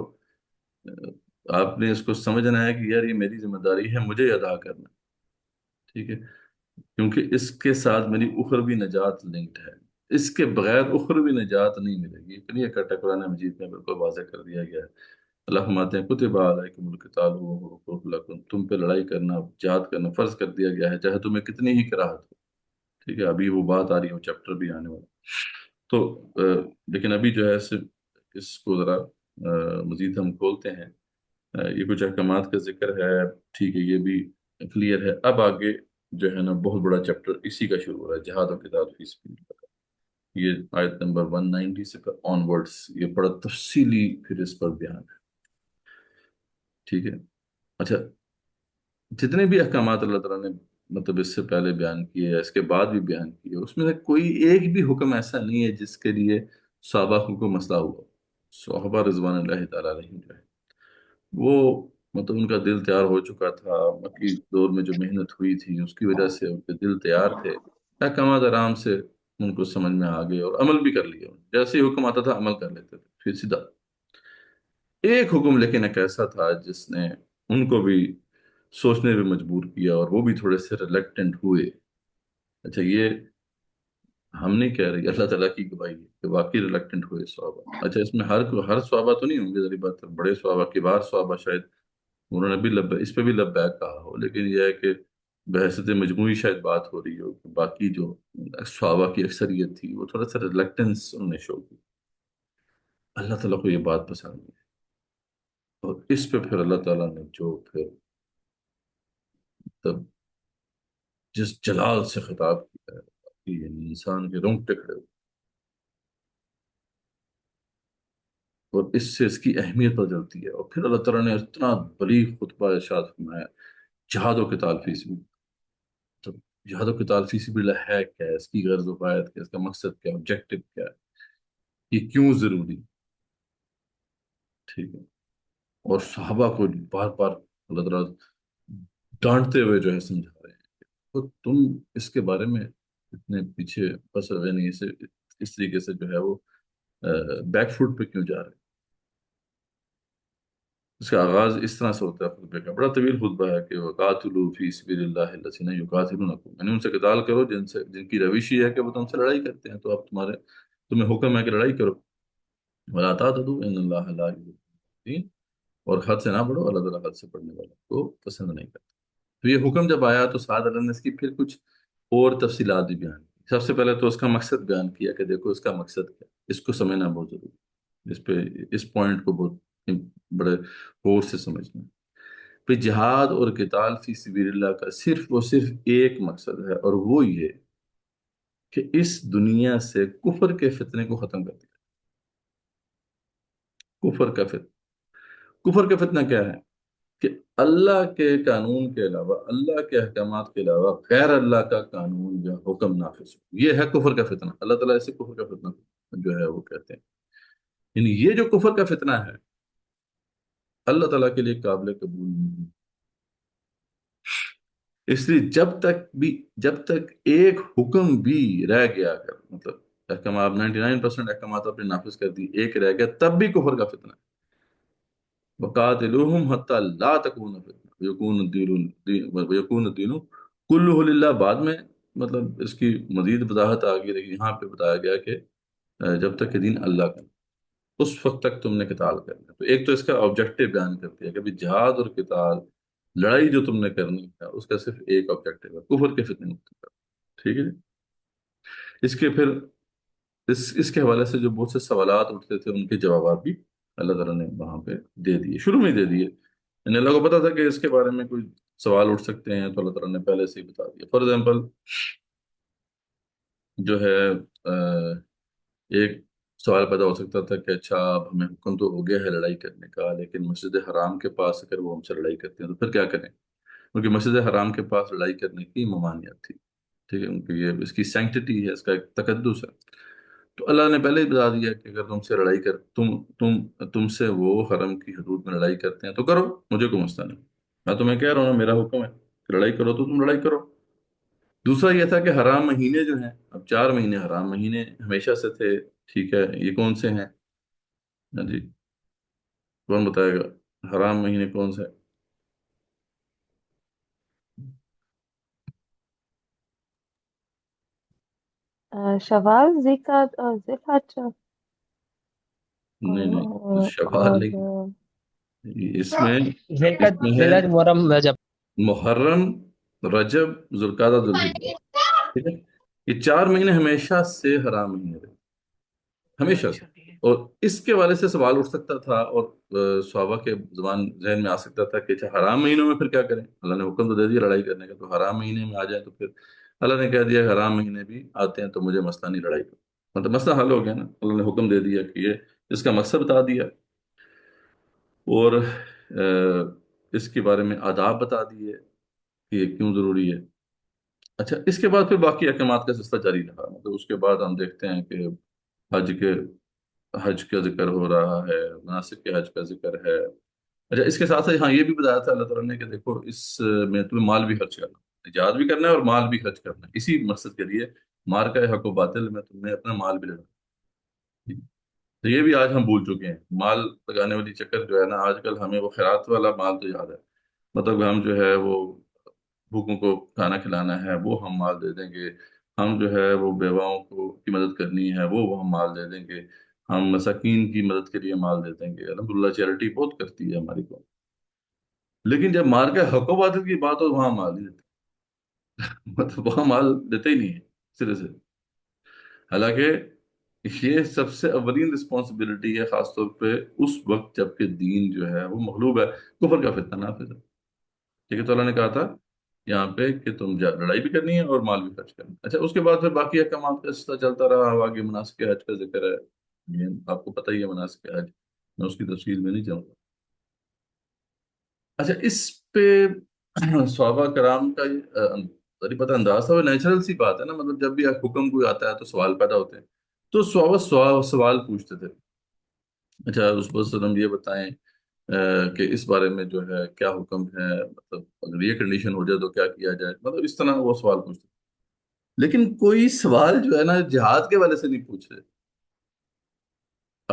آپ نے اس کو سمجھنا ہے کہ یار یہ میری ذمہ داری ہے، مجھے یہ ادا کرنا، ٹھیک ہے، کیونکہ اس کے ساتھ میری اخروی نجات لنکڈ ہے، اس کے بغیر اخروی نجات نہیں ملے گی، لیے اکٹھا قرآن مجید میں بالکل واضح کر دیا گیا ہے۔ اللہ فرماتے ہیں کتب علیکم القتال وهو کرہ لکم، تم پہ لڑائی کرنا، جہاد کرنا فرض کر دیا گیا ہے، چاہے تمہیں کتنی ہی کراہت ہو، ٹھیک ہے، ابھی وہ بات آ رہی ہے، وہ چیپٹر بھی آنے والا، تو لیکن ابھی جو ہے صرف اس کو ذرا مزید ہم کھولتے ہیں، یہ کچھ احکامات کا ذکر ہے، ٹھیک ہے، یہ بھی کلیئر ہے، اب آگے جو ہے نا بہت بڑا چیپٹر اسی کا شروع ہو رہا ہے، جہاد و قتال فی سبیل اللہ کا، یہ آیت نمبر 190 سے آن ورڈس یہ بڑا تفصیلی پھر اس پر بیان ہے، ٹھیک ہے۔ اچھا، جتنے بھی احکامات اللہ تعالیٰ نے مطلب اس سے پہلے بیان کیے یا اس کے بعد بھی بیان کیے، اس میں سے کوئی ایک بھی حکم ایسا نہیں ہے جس کے لیے صحابہ کو کوئی مسئلہ ہوا، صحابہ رضوان اللہ تعالیٰ علیہم جو ہے وہ مطلب ان کا دل تیار ہو چکا تھا، مکی دور میں جو محنت ہوئی تھی اس کی وجہ سے ان کے دل تیار تھے، احکامات آرام سے ان کو سمجھ میں آ گئے اور عمل بھی کر لیا، جیسے ہی حکم آتا تھا عمل کر لیتے تھے پھر سیدھا۔ ایک حکم لیکن ایک ایسا تھا جس نے ان کو بھی سوچنے پہ مجبور کیا، اور وہ بھی تھوڑے سے ریلیکٹنٹ ہوئے۔ اچھا یہ ہم نہیں کہہ رہے، اللہ تعالیٰ کی گواہی ہے کہ واقعی ریلیکٹنٹ ہوئے صحابہ۔ اچھا اس میں ہر صحابہ تو نہیں ہوں گے، ذری بات ہے، بڑے صحابہ کبار صحابہ شاید انہوں نے بھی اس پہ بھی لبیک کہا ہو، لیکن یہ ہے کہ بحثیت مجموعی شاید بات ہو رہی ہو کہ باقی جو صحابہ کی اکثریت تھی وہ تھوڑا سا ریلیکٹنس انہوں نے شو کی، اللہ تعالیٰ کو یہ بات پسند نہیں، اور اس پہ پھر اللہ تعالیٰ نے جو پھر تب جس جلال سے خطاب کیا ہے کہ یعنی انسان کے رونگٹے کھڑے ہوئے، اور اس سے اس کی اہمیت پتہ چلتی ہے، اور پھر اللہ تعالیٰ نے اتنا بلیغ خطبہ ارشاد فرمایا، جہاد و قتال فی سبیل، تو جہاد و قتال فی سبیل اللہ ہے کیا ہے، اس کی غرض و غایت کیا ہے، اس کا مقصد کیا ہے، آبجیکٹو کیا ہے، یہ کیوں ضروری، ٹھیک ہے، اور صحابہ کو بار بار اللہ تعالیٰ ڈانٹتے ہوئے جو ہے سمجھا رہے ہیں، تو تم اس کے بارے میں اتنے پیچھے بس یعنی اسے اس طریقے سے جو ہے وہ بیک فوٹ پہ کیوں جا رہے ہیں؟ اس کا آغاز اس طرح سے ہوتا ہے خطبے کا، بڑا طویل خطبہ ہے کہ وَقَاتِلُوا فِي سَبِيلِ اللَّهِ الَّذِينَ يُقَاتِلُونَكُمْ، یعنی ان سے قتال کرو جن کی روش یہ ہے کہ وہ تم سے لڑائی کرتے ہیں، تو اب تمہیں حکم ہے کہ لڑائی کرو. وَلَا تَعْتَدُوا إِنَّ اللَّهَ لَا يُحِبُّ الْمُعْتَدِينَ، اور حد سے نہ بڑھو، اللہ تعالیٰ حد سے بڑھنے والوں کو پسند نہیں کرتا. تو یہ حکم جب آیا تو سعد اللہ نے اس کی پھر کچھ اور تفصیلات بھی بیان کی. سب سے پہلے تو اس کا مقصد بیان کیا کہ دیکھو اس کا مقصد کیا ہے، اس کو سمجھنا بہت ضروری ہے، اس پہ اس پوائنٹ کو بہت بڑے غور سے سمجھنا. پھر جہاد اور قتال فی سبیل اللہ کا صرف اور صرف ایک مقصد ہے، اور وہ یہ کہ اس دنیا سے کفر کے فتنے کو ختم کر دیا. کفر کا فتنہ، کفر کا فتنہ کیا ہے؟ کہ اللہ کے قانون کے علاوہ، اللہ کے احکامات کے علاوہ غیر اللہ کا قانون یا حکم نافذ ہو، یہ ہے کفر کا فتنہ. اللہ تعالیٰ اسے کفر کا فتنہ جو ہے وہ کہتے ہیں. یعنی یہ جو کفر کا فتنہ ہے اللہ تعالیٰ کے لیے قابل قبول نہیں ہے. اس لیے جب تک ایک حکم بھی رہ گیا، اگر مطلب احکامات 99% احکامات آپ نے نافذ کر دی، ایک رہ گیا تب بھی کفر کا فتنہ ہے. وَقَاتِلُوهُمْ حَتَّى لَا تَكُونَ فِتْنَةٌ وَيَكُونَ الدِّينُ كُلُّهُ لِلَّهِ. بعد میں مطلب اس کی مزید وضاحت آ گئی، لیکن یہاں پہ بتایا گیا کہ جب تک کہ دین اللہ کا، اس وقت تک تم نے قتال کرنا. تو ایک تو اس کا آبجیکٹو بیان کرتی ہے کہ بھی جہاد اور قتال، لڑائی جو تم نے کرنی ہے اس کا صرف ایک آبجیکٹو ہے، کفر کے فتنے مختلف کرنا. ٹھیک ہے جی. اس کے پھر اس کے حوالے سے جو بہت سے سوالات اٹھتے تھے ان کے جوابات بھی اللہ تعالیٰ نے وہاں پہ دے دیے، شروع میں ہی دے دیے. یعنی اللہ کو پتا تھا کہ اس کے بارے میں کوئی سوال اٹھ سکتے ہیں، تو اللہ تعالیٰ نے پہلے سے ہی بتا دیا. فار ایگزامپل جو ہے ایک سوال پیدا ہو سکتا تھا کہ اچھا اب ہمیں حکم تو ہو گیا ہے لڑائی کرنے کا، لیکن مسجد حرام کے پاس اگر وہ ہم سے لڑائی کرتے ہیں تو پھر کیا کریں؟ کیونکہ مسجد حرام کے پاس لڑائی کرنے کی ممانعت تھی. ٹھیک ہے، کیونکہ یہ اس کی سینکٹیٹی ہے، اس کا ایک تقدس ہے. تو اللہ نے پہلے ہی بتا دیا کہ اگر تم سے لڑائی کر تم سے وہ حرم کی حدود میں لڑائی کرتے ہیں تو کرو، مجھے کوئی مسئلہ نہیں. میں تمہیں کہہ رہا ہوں نا، میرا حکم ہے کہ لڑائی کرو تو تم لڑائی کرو. دوسرا یہ تھا کہ حرام مہینے جو ہیں، اب 4 مہینے حرام مہینے ہمیشہ سے تھے. ٹھیک ہے، یہ کون سے ہیں؟ ہاں جی، کون بتائے گا حرام مہینے کون سے ہیں؟ شوال، ذیقعد اور ذی الحجہ نہیں نہیں، شوال اور نہیں. اس میں ذی اس القعدہ، میں ذی ہے الحجہ، محرم، رجب. محرم، رجب، ذوالقعدہ، ذوالحجہ. ٹھیک ہے، یہ 4 مہینے ہمیشہ سے حرام مہینے رہے، ہمیشہ سے. اور اس کے والے سے سوال اٹھ سکتا تھا، اور صحابہ کے زبان ذہن میں آ سکتا تھا کہ اچھا حرام مہینوں میں پھر کیا کریں؟ اللہ نے حکم تو دے دیا لڑائی کرنے کا، تو حرام مہینے میں آ جائیں تو پھر اللہ نے کہہ دیا حرام مہینے بھی آتے ہیں تو مجھے مسئلہ نہیں لڑائی کا. مطلب مسئلہ حل ہو گیا نا، اللہ نے حکم دے دیا کہ یہ اس کا مقصد بتا دیا، اور اس کے بارے میں آداب بتا دیے کہ یہ کیوں ضروری ہے. اچھا، اس کے بعد پھر باقی احکامات کا سلسلہ جاری رہا. مطلب اس کے بعد ہم دیکھتے ہیں کہ حج کے حج کا ذکر ہو رہا ہے، مناسک کے حج کا ذکر ہے. اچھا، اس کے ساتھ ساتھ ہاں یہ بھی بتایا تھا اللہ تعالیٰ نے کہ دیکھو اس میں تمہیں مال بھی خرچ کرنا ہے، جہاد بھی کرنا ہے اور مال بھی خرچ کرنا ہے. اسی مقصد کے لیے مار کا حق و باطل میں تمہیں اپنا مال بھی لگانا ہے. تو یہ بھی آج ہم بھول چکے ہیں، مال لگانے والی چکر جو ہے نا آج کل. ہمیں وہ خیرات والا مال تو یاد ہے، مطلب ہم جو ہے وہ بھوکوں کو کھانا کھلانا ہے وہ ہم مال دے دیں گے، ہم جو ہے وہ بیواؤں کو کی مدد کرنی ہے وہ ہم مال دے دیں گے، ہم مساکین کی مدد کے لیے مال دے دیں گے. الحمدللہ چیریٹی بہت کرتی ہے ہماری قوم، لیکن جب مار کے حق و باطل کی بات ہو وہاں مال نہیں دیتے. مطلب وہاں مال دیتے ہی نہیں ہے سرے سے. حالانکہ یہ سب سے اولین رسپانسبلٹی ہے، خاص طور پہ اس وقت جب کہ دین جو ہے وہ مغلوب ہے، کفر کا فتنہ نافذ ہے. ٹھیک ہے، تو اللہ نے کہا تھا یہاں پہ کہ تم لڑائی بھی کرنی ہے اور مال بھی خرچ کرنا ہے. اچھا، اس کے بعد پھر باقی احکامات کا سلسلہ چلتا رہا. آگے مناسک حج کا ذکر ہے، یہ آپ کو پتہ ہی ہے مناسک حج، میں اس کی تفصیل میں نہیں جاؤں گا. اچھا، اس پہ صحابہ کرام کا ذریعہ پتہ انداز تھا، وہ نیچرل سی بات ہے نا. مطلب جب بھی حکم کوئی آتا ہے تو سوال پیدا ہوتے ہیں، تو صحابہ سوال پوچھتے تھے. اچھا، اس وسلم یہ بتائیں کہ اس بارے میں جو ہے کیا حکم ہے، مطلب اگر یہ کنڈیشن ہو جائے تو کیا کیا جائے. مطلب اس طرح وہ سوال پوچھتے ہیں. لیکن کوئی سوال جو ہے نا جہاد کے والے سے نہیں پوچھ رہے.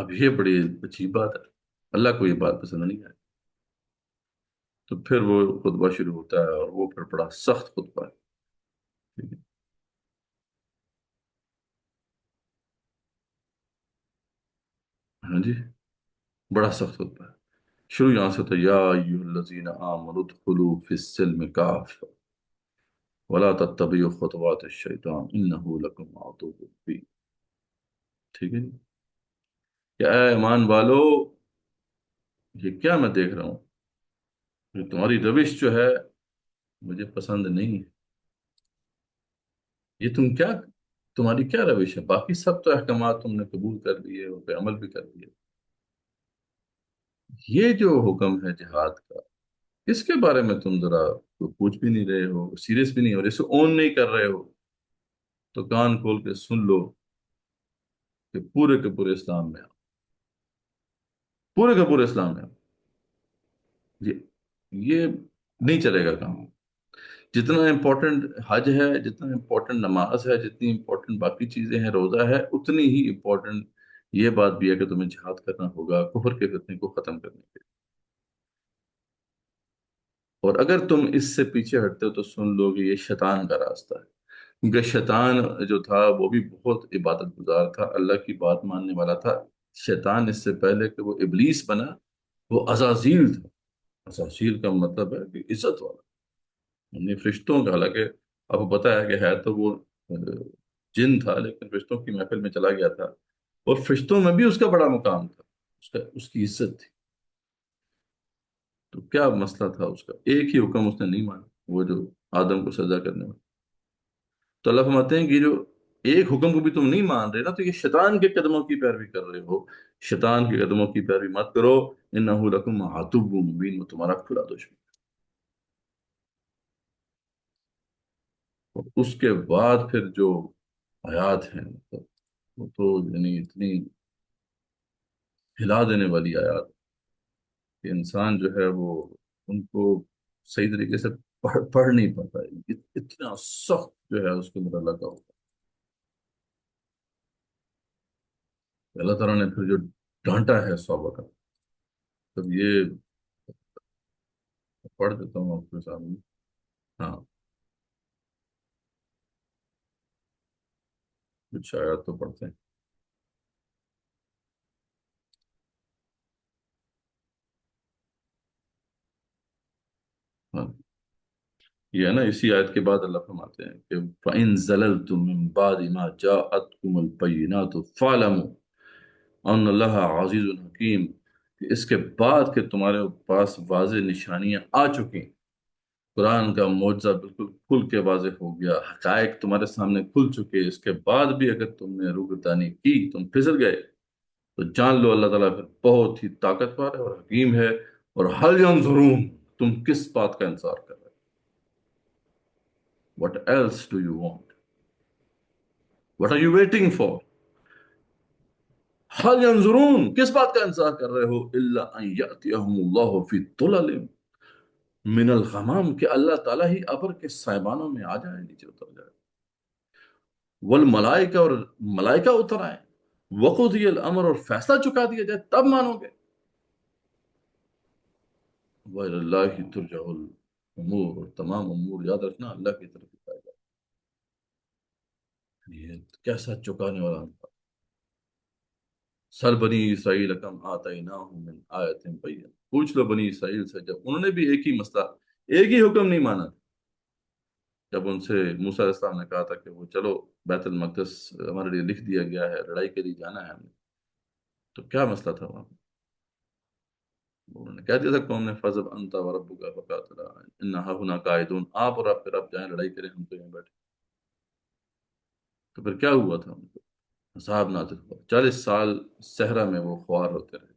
اب یہ بڑی عجیب بات ہے، اللہ کو یہ بات پسند نہیں آئی، تو پھر وہ خطبہ شروع ہوتا ہے، اور وہ پھر بڑا سخت خطبہ ہے، ٹھیک ہے؟ ہاں جی، بڑا سخت خطبہ ہے، شروع یہاں سے ہوتا ہے، یا ایھا الذین آمنوا ادخلوا فی السلم کافہ ولا تتبعوا خطوات الشیطان انہ لکم عدو مبین، ٹھیک ہے جی؟ کہ اے ایمان والو، یہ کیا میں دیکھ رہا ہوں، یہ تمہاری روش جو ہے مجھے پسند نہیں ہے، یہ تمہاری کیا روش ہے؟ باقی سب تو احکامات تم نے قبول کر لیے، ان پہ عمل بھی کر لیے، یہ جو حکم ہے جہاد کا، اس کے بارے میں تم ذرا پوچھ بھی نہیں رہے ہو، سیریس بھی نہیں ہو، اسے اون نہیں کر رہے ہو، تو کان کھول کے سن لو کہ پورے کے پورے اسلام میں آؤ، پورے کے پورے اسلام میں آؤ، یہ یہ نہیں چلے گا کام، جتنا امپورٹنٹ حج ہے، جتنا امپورٹنٹ نماز ہے، جتنی امپورٹنٹ باقی چیزیں ہیں، روزہ ہے، اتنی ہی امپورٹنٹ یہ بات بھی ہے کہ تمہیں جہاد کرنا ہوگا کفر کے فتنے کو ختم کرنے کے لیے، اور اگر تم اس سے پیچھے ہٹتے ہو تو سن لو کہ یہ شیطان کا راستہ ہے، کیونکہ شیطان جو تھا وہ بھی بہت عبادت گزار تھا، اللہ کی بات ماننے والا تھا، شیطان اس سے پہلے کہ وہ ابلیس بنا وہ عزازیل تھا، عزازیل کا مطلب ہے کہ عزت والا، یعنی فرشتوں کا، حالانکہ آپ کو پتا ہے کہ ہے تو وہ جن تھا، لیکن فرشتوں کی محفل میں چلا گیا تھا، اور فرشتوں میں بھی اس کا بڑا مقام تھا، اس کی عزت تھی، تو کیا مسئلہ تھا اس کا، ایک ہی حکم اس نے نہیں مانا، وہ جو آدم کو سجدہ کرنے والا، تو اللہ فرماتے ہیں کہ جو ایک حکم کو بھی تم نہیں مان رہے نا، تو یہ شیطان کے قدموں کی پیروی کر رہے ہو، شیطان کے قدموں کی پیروی مت کرو، انہ لکم عدو مبین، وہ تمہارا کھلا دشمن ہے۔ اور اس کے بعد پھر جو آیات ہیں، مطلب وہ تو یعنی اتنی ہلا دینے والی آیات کہ انسان جو ہے وہ ان کو صحیح طریقے سے پڑھ نہیں پاتا ہے، اتنا سخت جو ہے اس کے اندر اللہ کا ہوتا ہے، اللہ تعالیٰ نے پھر جو ڈانٹا ہے صحابہ کا، تب یہ پڑھ دیتا ہوں آپ کے سامنے، ہاں کچھ آیات تو پڑھتے ہیں، ہاں یہ ہے نا، اسی آیت کے بعد اللہ فرماتے ہیں کہ فَإِن زَلَلْتُم مِّن بَعْدِ مَا جَاءَتْكُمُ الْبَيِّنَاتُ فَاعْلَمُوا أَنَّ اللَّهَ عَزِيزٌ حَكِيمٌ، کہ اس کے بعد کہ تمہارے پاس واضح نشانیاں آ چکی، قرآن کا معجزہ بالکل کھل کے واضح ہو گیا، حقائق تمہارے سامنے کھل چکے، اس کے بعد بھی اگر تم نے روگردانی کی، تم پھسل گئے، تو جان لو اللہ تعالیٰ پھر بہت ہی طاقتور ہے اور حکیم ہے، اور حل ینظرون، تم کس بات کا انتظار کر رہے ہو، what else do you want, what are you waiting for، حل ینظرون، کس بات کا انتظار کر رہے ہو، الا ان یاتیہم اللہ فی ظلل من الغمام، کہ اللہ تعالیٰ ہی ابر کے سائبانوں میں آ جائے، نیچے اتر جائے، والملائکہ، اور ملائکہ اتر آئے، وقضی الامر، اور فیصلہ چکا دیا جائے، تب مانو گے، وَإِلَى اللَّهِ تُرْجَعُ الْأُمُورُ، اور تمام امور یاد رکھنا اللہ کی طرف اٹھائے جائے، یہ کیسا چکانے والا ہے۔ سل بنی اسرائیل کم آتیناہم من آیت بین، پوچھ لو بنی اسرائیل سے، جب انہوں نے بھی ایک ہی مسئلہ، ایک ہی حکم نہیں مانا تھا، جب ان سے موسیٰ علیہ السلام نے کہا تھا کہ وہ چلو بیت المقدس ہمارے لیے لکھ دیا گیا ہے، لڑائی کے لیے جانا ہے ہم نے، تو کیا مسئلہ تھا وہاں پہ؟ انہوں نے کہہ دیا تھا قوم نے فَاذْهَبْ أَنْتَ وَرَبُّكَ فَقَاتِلَا إِنَّا هَاهُنَا قَاعِدُونَ، آپ اور آپ کے رب جائیں لڑائی کریں، ہم تو یہیں بیٹھے، تو پھر کیا ہوا تھا ان کو؟ عذاب نازل ہوا، 40 سال صحرا میں وہ خوار ہوتے رہے،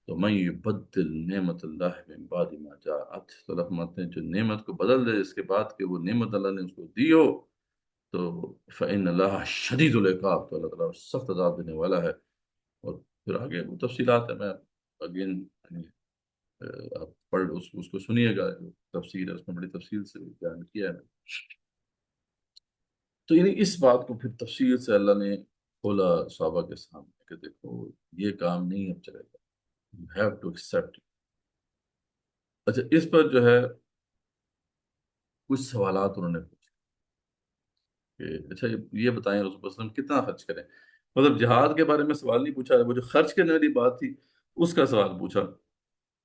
تو من یبدل نعمت اللہ من بعد ما جاءت، تو اللہ فرماتے ہیں جو نعمت کو بدل دے اس کے بعد کہ وہ نعمت اللہ نے اس کو دی ہو، تو فإن اللہ شدید العقاب، تو اللہ تعالیٰ سخت عذاب دینے والا ہے، اور پھر آگے وہ تفصیلات ہیں، میں اگین آپ پڑھ اس کو سنیے گا، جو تفسیر ہے اس میں بڑی تفصیل سے بیان کیا ہے، تو یعنی اس بات کو پھر تفصیل سے اللہ نے کھولا صحابہ کے سامنے کہ دیکھو یہ کام نہیں اب چلے گا, یو ہیو ٹو ایکسپٹ. اچھا, اس پر جو ہے کچھ سوالات انہوں نے پوچھے کہ اچھا یہ بتائیں رسول اللہ صلی اللہ علیہ وسلم کتنا خرچ کریں. مطلب جہاد کے بارے میں سوال نہیں پوچھا, وہ جو خرچ کرنے والی بات تھی اس کا سوال پوچھا.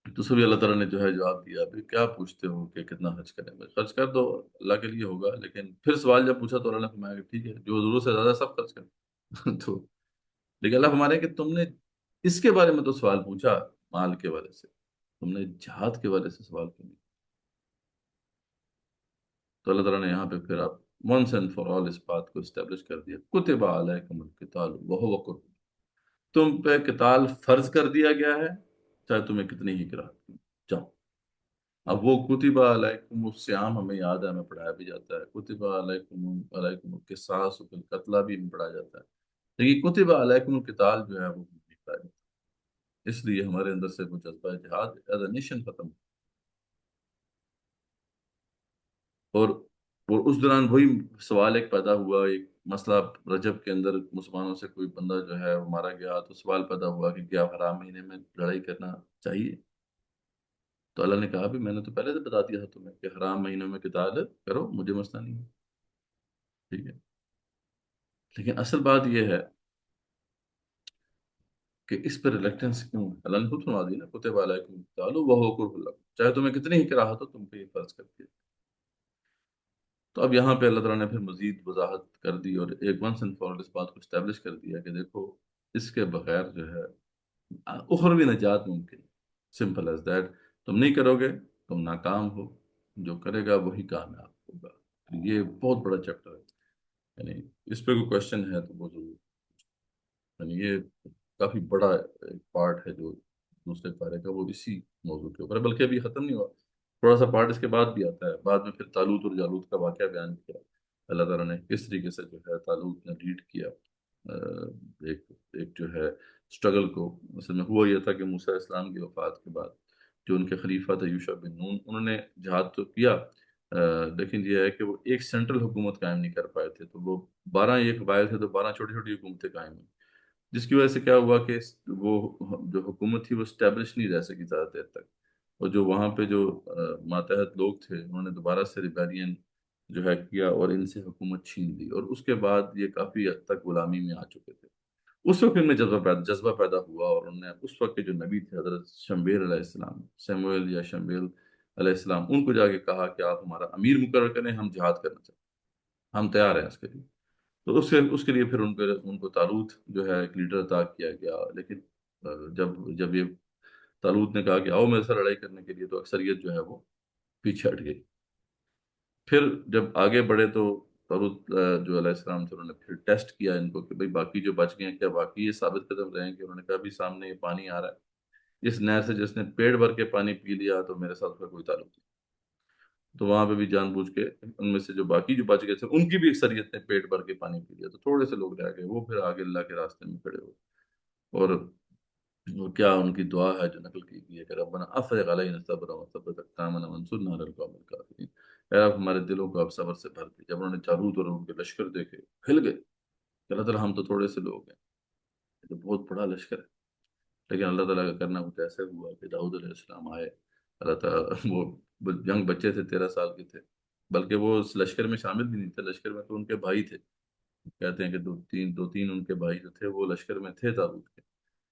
تو سبھی اللہ تعالیٰ نے جو ہے جواب دیا, ابھی کیا پوچھتے ہو کہ کتنا خرچ کریں, خرچ کر دو اللہ کے لیے ہوگا. لیکن پھر سوال جب پوچھا تو اللہ نے فرمایا کہ ٹھیک ہے جو ضرورت سے زیادہ سب خرچ کریں. تو لیکن اللہ فرمایا کہ تم نے اس کے بارے میں تو سوال پوچھا مال کے بارے سے, تم نے جہاد کے بارے سے سوال کیوں نہیں. تو اللہ تعالیٰ نے یہاں پہ پھر آپ ونس اینڈ فار آل اس بات کو اسٹیبلش کر دیا, کتب علیکم القتال وہو کرہ, تم پہ قتال فرض کر دیا گیا ہے چاہے تمہیں کتنی ہی کراہت کیوں. جاؤ. اب وہ کتب علیکم الصیام ہمیں یاد ہے, ہمیں پڑھایا بھی جاتا ہے. کتب علیکم القصاص فی القتلى بھی ہمیں پڑھایا جاتا ہے. لیکن کتب علیکم القتال جو ہے وہ نہیں پڑھایا جاتا, اس لیے ہمارے اندر سے وہ جذبہ جہاد ایز اے نیشن ختم. اور اس دوران وہی سوال ایک پیدا ہوا, ایک مسئلہ رجب کے اندر مسلمانوں سے کوئی بندہ جو ہے وہ مارا گیا, تو سوال پیدا ہوا کہ کیا حرام مہینے میں لڑائی کرنا چاہیے. تو اللہ نے کہا بھی میں نے تو پہلے سے بتا دیا تھا تمہیں کہ حرام مہینوں میں قتال کرو, مجھے مسئلہ نہیں ہے. ٹھیک ہے, لیکن اصل بات یہ ہے کہ اس پہ ریلیکٹنس کیوں ہے. اللہ نے خود سنا دی نا, کتب علیکم القتال وہو کرہ لکم, چاہے تمہیں کتنی ہی کراہت ہو تم پہ یہ فرض کر دیا. تو اب یہاں پہ اللہ تعالیٰ نے پھر مزید وضاحت کر دی اور ایک ونس اینڈ فار آل اس بات کو اسٹیبلش کر دیا کہ دیکھو اس کے بغیر جو ہے اخروی نجات ممکن, سمپل ایز دیٹ. تم نہیں کرو گے تم ناکام ہو, جو کرے گا وہی کامیاب ہوگا. یہ بہت بڑا چیپٹر ہے, یعنی اس پہ کوئی کوشچن ہے تو وہ ضرور, یعنی یہ کافی بڑا ایک پارٹ ہے جو دوسرے پارے کا, وہ اسی موضوع کے اوپر ہے. بلکہ ابھی ختم نہیں ہوا, تھوڑا سا پارٹ اس کے بعد بھی آتا ہے. بعد میں پھر طالوت اور جالوت کا واقعہ بیان کیا, اللہ تعالیٰ نے کس طریقے سے جو ہے طالوت نے لیڈ کیا ایک ایک جو ہے اسٹرگل کو. اصل میں ہوا یہ تھا کہ موسیٰ علیہ السلام کی وفات کے بعد جو ان کے خلیفہ تھے یوشع بن نون, انہوں نے جہاد تو کیا, لیکن یہ ہے کہ وہ ایک سینٹرل حکومت قائم نہیں کر پائے تھے. تو وہ 12 یہ قبائل تھے تو 12 چھوٹی چھوٹی حکومتیں قائم ہوئیں, جس کی وجہ سے کیا ہوا کہ وہ جو حکومت تھی وہ اسٹیبلش نہیں رہ سکی زیادہ دیر تک. اور جو وہاں پہ جو ماتحت لوگ تھے انہوں نے دوبارہ سے ریبیلین جو ہے کیا اور ان سے حکومت چھین لی, اور اس کے بعد یہ کافی حد تک غلامی میں آ چکے تھے. اس وقت ان میں جذبہ پیدا ہوا, اور انہوں نے اس وقت کے جو نبی تھے حضرت شمویل علیہ السلام, سیموئل یا شمویل علیہ السلام, ان کو جا کے کہا کہ آپ ہمارا امیر مقرر کریں, ہم جہاد کرنا چاہتے ہیں, ہم تیار ہیں اس کے لیے. تو اس کے لیے پھر ان کو طالوت جو ہے ایک لیڈر عطا کیا گیا. لیکن جب یہ طالوت نے کہا کہ آؤ میرے ساتھ لڑائی کرنے کے لیے, تو اکثریت جو ہے وہ پیچھے ہٹ گئی. پھر جب آگے بڑھے تو طالوت جو علیہ السلام تھے انہوں نے پھر ٹیسٹ کیا ان کو کہ بھئی باقی جو بچ گئے ہیں کیا باقی یہ ثابت قدم رہیں گے. انہوں نے کہا بھی سامنے یہ پانی آ رہا ہے, اس نہر سے جس نے پیٹ بھر کے پانی پی لیا تو میرے ساتھ اس کا کوئی تعلق نہیں. تو وہاں پہ بھی جان بوجھ کے ان میں سے جو باقی جو بچ گئے تھے ان کی بھی اکثریت نے پیٹ بھر کے پانی پی لیا, تو تھوڑے سے لوگ رہ گئے, وہ پھر آگے اللہ کے راستے میں کھڑے ہوئے. اور وہ کیا ان کی دعا ہے جو نقل کی گئی ہے کہ ربنا افرغ علینا صبرا وثبت اقدامنا وانصرنا علی القوم الکافرین, اے رب ہمارے دلوں کو اب صبر سے بھر دے. جب انہوں نے جالوت اور ان کے لشکر دیکھے ہل گئے کہ اللہ تعالیٰ ہم تو تھوڑے سے لوگ ہیں, یہ تو بہت بڑا لشکر ہے. لیکن اللہ تعالیٰ کا کرنا کچھ ایسے ہوا کہ داؤد علیہ السلام آئے. اللہ تعالیٰ وہ ینگ بچے تھے, 13 سال کے تھے, بلکہ وہ اس لشکر میں شامل بھی نہیں تھے. لشکر میں تو ان کے بھائی تھے, کہتے ہیں کہ دو تین ان کے بھائی جو تھے وہ لشکر میں تھے طالوت کے,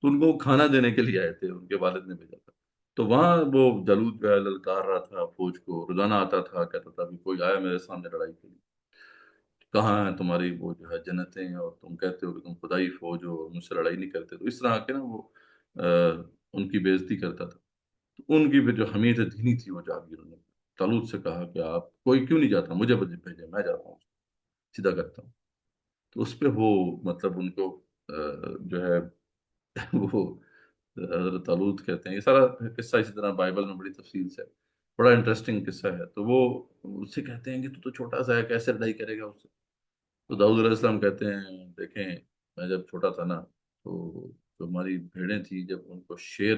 تو ان کو کھانا دینے کے لیے آئے تھے, ان کے والد نے بھیجا تھا. تو وہاں وہ جالوت جو ہے للکار رہا تھا فوج کو, روزانہ آتا تھا, کہتا تھا بھی کوئی آیا میرے سامنے لڑائی کے لیے, کہاں ہیں تمہاری وہ جو ہے جنتیں, اور تم کہتے ہو کہ تم خدائی فوج ہو اور مجھ سے لڑائی نہیں کرتے. تو اس طرح کے نا وہ ان کی بے عزتی کرتا تھا. تو ان کی پھر جو حمید دینی تھی وہ جاگی, انہوں نے طالوت سے کہا کہ آپ کوئی کیوں نہیں جاتا, مجھے بھیجے, میں جاتا ہوں, سیدھا کرتا ہوں. تو اس پہ وہ مطلب ان کو جو ہے وہ حضرت طالوت کہتے ہیں. یہ سارا قصہ اسی طرح بائبل میں بڑی تفصیل سے, بڑا انٹرسٹنگ قصہ ہے. تو وہ اس سے کہتے ہیں کہ تو چھوٹا سا ہے, کیسے لڑائی کرے گا اس سے. تو داؤد علیہ السلام کہتے ہیں دیکھیں میں جب چھوٹا تھا نا تو جو ہماری بھیڑیں تھیں, جب ان کو شیر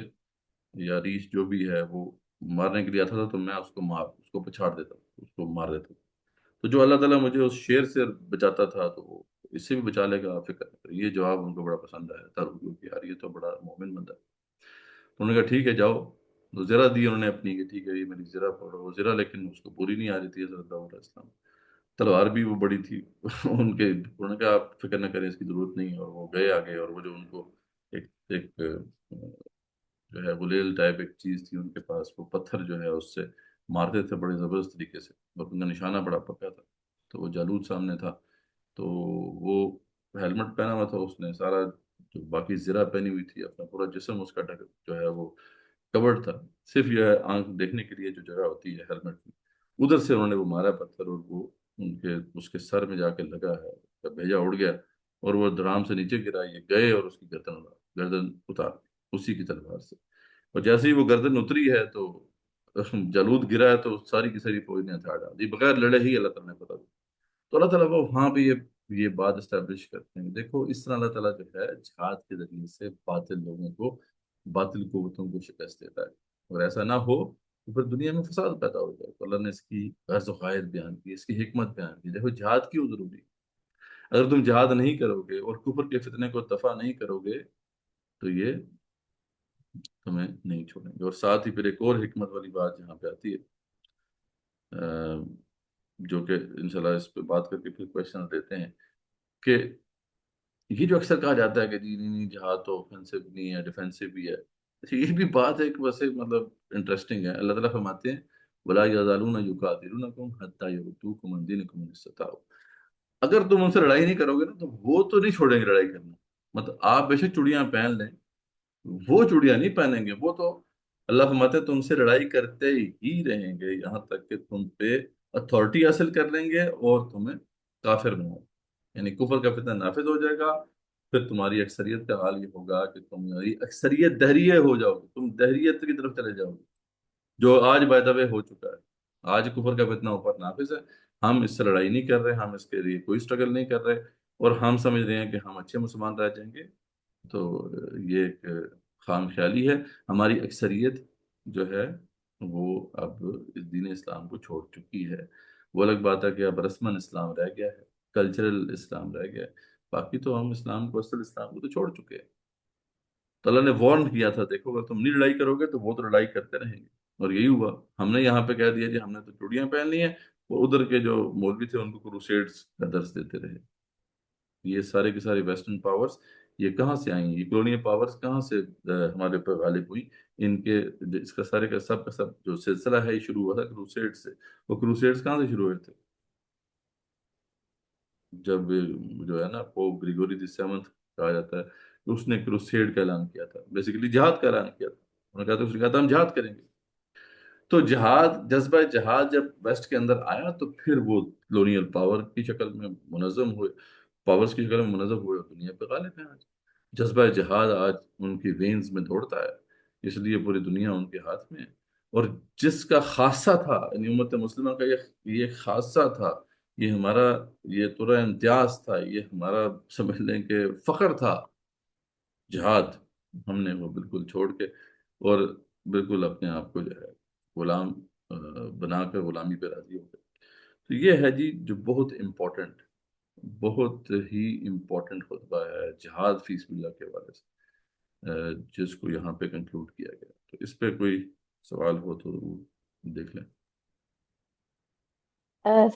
یا ریچھ جو بھی ہے وہ مارنے کے لیے آتا تھا تو میں اس کو پچھاڑ دیتا, اس کو مار دیتا. تو جو اللہ تعالیٰ مجھے اس شیر سے بچاتا تھا تو وہ اس سے بھی بچا لے گا, آپ فکر نہ کریں. تو یہ جواب ان کو بڑا پسند آیا تھا کہ یار یہ تو بڑا مومن بندہ ہے. تو انہوں نے کہا ٹھیک ہے جاؤ. تو زرہ دی انہوں نے اپنی کہ ٹھیک ہے یہ میری زرہ پڑھو. وہ زرہ لیکن اس کو پوری نہیں آ رہی تھی حضرت داؤد علیہ السلام. تلوار بھی وہ بڑی تھی. انہوں نے کہا آپ فکر نہ کریں اس کی ضرورت نہیں ہے. اور وہ گئے آگے اور وہ جو ان کو ایک جو ہے غلیل ٹائپ ایک چیز تھی ان کے پاس, وہ پتھر جو ہے اس سے مارتے تھے بڑے زبردست طریقے سے, اور ان کا نشانہ بڑا پکا تھا. تو وہ جالوت سامنے تھا, تو وہ ہیلمٹ پہنا ہوا تھا اس نے, سارا جو باقی زرہ پہنی ہوئی تھی, اپنا پورا جسم اس کا جو ہے وہ کورڈ تھا, صرف یہ آنکھ دیکھنے کے لیے جو جگہ ہوتی ہے ہیلمٹ کی, ادھر سے انہوں نے وہ مارا پتھر, اور وہ اس کے سر میں جا کے لگا ہے, بھیجا اڑ گیا اور وہ درام سے نیچے گرا. یہ گئے اور اس کی گردن اتار اسی کی تلوار سے. اور جیسے ہی وہ گردن اتری ہے تو جالوت گرا ہے, تو ساری کی ساری فوج نے ہتھیار ڈال دی بغیر لڑے ہی. اللہ تعالیٰ نے پتا, تو اللہ تعالیٰ وہ وہاں پہ یہ بات اسٹیبلش کرتے ہیں. دیکھو اس طرح اللہ تعالیٰ جو ہے جہاد کے ذریعے سے باطل لوگوں کو, باطل قوتوں کو شکست دیتا ہے. اور ایسا نہ ہو تو پھر دنیا میں فساد پیدا ہو جائے. تو اللہ نے اس کی غرض و غائد بیان کی, اس کی حکمت بیان کی. دیکھو جہاد کیوں ضروری ہے. اگر تم جہاد نہیں کرو گے اور کفر کے فتنے کو دفع نہیں کرو گے تو یہ تمہیں نہیں چھوڑیں گے. اور ساتھ ہی پھر ایک اور حکمت والی بات یہاں پہ آتی ہے, جو کہ انشاءاللہ اس پہ بات کر کے پھر کویشچن دیتے ہیں, کہ یہ جو اکثر کہا جاتا ہے کہ جی نہیں جہاد تو اوفینسو نہیں ہے, ڈیفینسو بھی ہے. یہ بھی بات ہے کہ ویسے مطلب انٹرسٹنگ ہے. اللہ تعالیٰ فرماتے ہیں وَلَا يَزَالُونَ يُقَاتِلُونَكُمْ حَتَّى يَرُدُّوكُمْ عَنْ دِينِكُمْ إِنِ اسْتَطَاعُوا. اگر تم ان سے لڑائی نہیں کرو گے نا تو وہ تو نہیں چھوڑیں گے لڑائی کرنا. مطلب آپ بے شک چوڑیاں پہن لیں, وہ چوڑیاں نہیں پہنیں گے. وہ تو اللہ فرماتے ہیں تم سے لڑائی کرتے ہی رہیں گے یہاں تک کہ تم پہ اتھارٹی حاصل کر لیں گے اور تمہیں کافر بناؤ, یعنی کفر کا فتنہ نافذ ہو جائے گا. پھر تمہاری اکثریت کا حال یہ ہوگا کہ تمہاری اکثریت دہریے ہو جاؤ گے, تم دہریت کی طرف چلے جاؤ گے, جو آج بائی دا وے ہو چکا ہے. آج کفر کا فتنہ اوپر نافذ ہے, ہم اس سے لڑائی نہیں کر رہے, ہم اس کے لیے کوئی اسٹرگل نہیں کر رہے, اور ہم سمجھ رہے ہیں کہ ہم اچھے مسلمان رہ جائیں گے. تو یہ ایک خام خیالی ہے. ہماری اکثریت جو ہے وہ اب اس دین اسلام کو چھوڑ چکی ہے. وہ الگ بات ہے کہ اب رسماً اسلام رہ گیا ہے, کلچرل اسلام رہ گیا ہے, باقی تو ہم اسلام کو, اصل اسلام کو تو چھوڑ چکے ہیں. تو اللہ نے وارن کیا تھا دیکھو اگر تم نہیں لڑائی کرو گے تو وہ تو لڑائی کرتے رہیں گے. اور یہی ہوا. ہم نے یہاں پہ کہہ دیا جی ہم نے تو چوڑیاں پہن لی ہیں, اور ادھر کے جو مولوی تھے ان کو کروسیڈز کا درس دیتے رہے. یہ سارے کے سارے ویسٹرن پاورز یہ کہاں سے آئیں, یہ کلونیل پاورز کہاں سے ہمارے پر غالب ہوئی. ان کے اس کا سارے کا سب جو سلسلہ ہے یہ شروع ہوا تھا کروسیڈ سے. وہ کروسیڈز کہاں سے شروع ہوئے تھے؟ جب جو ہے نا پوپ گریگوری دی سیونتھ کہا جاتا ہے, اس نے کروسیڈ کا اعلان کیا تھا, بیسیکلی جہاد کا اعلان کیا تھا. انہوں نے کہا تھا ہم جہاد کریں گے. تو جہاد, جذبہ جہاد جب ویسٹ کے اندر آیا تو پھر وہ کلونیل پاور کی شکل میں منظم ہوئے, پاورز کی شکل میں منظم ہوئے, اور دنیا پہ غالب ہیں آج. جذبہ جہاد آج ان کی وینز میں دوڑتا ہے, اس لیے پوری دنیا ان کے ہاتھ میں ہے. اور جس کا خاصہ تھا, یعنی امت مسلمہ کا یہ خاصہ تھا, یہ ہمارا یہ ترا امتیاز تھا, یہ ہمارا سمجھ لیں کہ فخر تھا, جہاد, ہم نے وہ بالکل چھوڑ کے اور بالکل اپنے آپ کو جو ہے غلام بنا کر غلامی پہ راضی ہو گئے. تو یہ ہے جی جو بہت امپورٹنٹ, بہت ہی امپورٹنٹ خطبہ ہے جہاد فی سبیل اللہ کے حوالے سے, جس کو یہاں پہ کنکلوڈ کیا گیا. تو اس پہ کوئی سوال ہو تو وہ دیکھ لیں.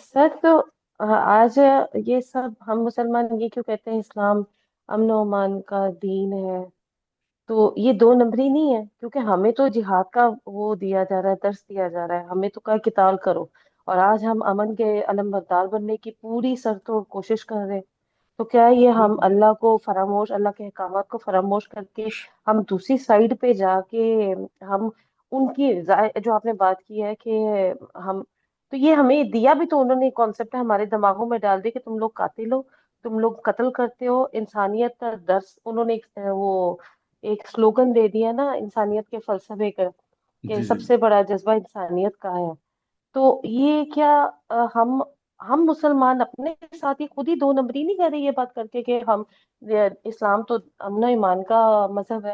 سر تو آج یہ سب ہم مسلمان یہ کیوں کہتے ہیں اسلام امن و امان کا دین ہے؟ تو یہ دو نمبری نہیں ہے، کیونکہ ہمیں تو جہاد کا وہ دیا جا رہا ہے، درس دیا جا رہا ہے، ہمیں تو کہا قتال کرو، اور آج ہم امن کے علم بردار بننے کی پوری سر توڑ کوشش کر رہے ہیں. تو کیا یہ ہم بالکل اللہ کو فراموش، اللہ کے احکامات کو فراموش کر کے ہم دوسری سائڈ پہ جا کے ہم ان کی جو آپ نے بات کی ہے کہ ہم، تو یہ ہمیں دیا بھی تو انہوں نے کانسیپٹ ہمارے دماغوں میں ڈال دیا کہ تم لوگ قاتل ہو، تم لوگ قتل کرتے ہو. انسانیت کا درس انہوں نے وہ ایک سلوگن دے دیا نا انسانیت کے فلسفے کا، کہ جی جی سب سے بڑا جذبہ انسانیت کا ہے. تو یہ کیا ہم مسلمان اپنے ساتھ ہی خود ہی دو نمبری نہیں کر رہے یہ بات کر کے کہ ہم اسلام تو امن و ایمان کا مذہب ہے،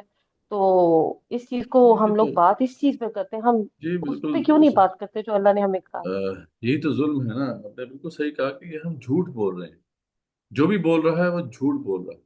تو اس چیز کو یہ ہم لوگ تو بات اس چیز پہ کرتے ہیں، ہم جی اس بالکل پہ کیوں نہیں بات کرتے جو اللہ نے ہمیں کہا ہے؟ یہی تو ظلم ہے نا. آپ نے بالکل صحیح کہا کہ یہ ہم جھوٹ بول رہے ہیں, جو بھی بول رہا ہے وہ جھوٹ بول رہا ہے.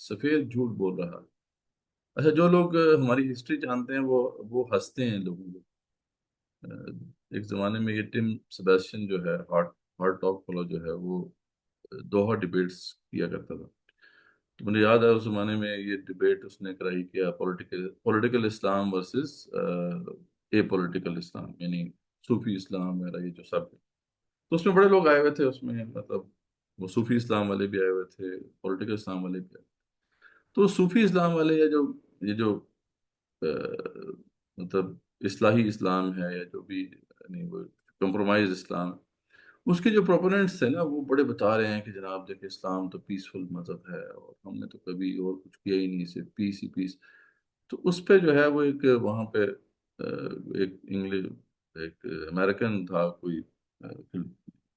سفید جھوٹ بول رہا ہے۔ اچھا، جو لوگ ہماری ہسٹری جانتے ہیں وہ ہنستے ہیں لوگوں کو۔ ایک زمانے میں یہ ٹم سیباسٹین جو ہے، ہارٹ ٹاک فلو جو ہے، وہ دوحہ ڈیبیٹس کیا کرتا تھا۔ تو مجھے یاد ہے اس زمانے میں یہ ڈیبیٹ اس نے کرائی کیا، political Islam versus apolitical Islam, یعنی صوفی اسلام وغیرہ یہ جو سب ہے۔ تو اس میں بڑے لوگ آئے ہوئے تھے اس میں، مطلب وہ صوفی اسلام والے بھی آئے ہوئے تھے، پولیٹیکل اسلام والے بھی آئے۔ تو صوفی اسلام والے یا جو یہ جو مطلب اصلاحی اسلام ہے، یا جو بھی یعنی وہ کمپرومائز اسلام ہے، اس کے جو پروپوننٹس تھے نا، وہ بڑے بتا رہے ہیں کہ جناب دیکھیں اسلام تو پیسفل مذہب ہے، اور ہم نے تو کبھی اور کچھ کیا ہی نہیں، صرف پیس ہی پیس۔ تو اس پہ جو ہے وہ ایک وہاں پہ ایک انگلش، ایک امریکن تھا کوئی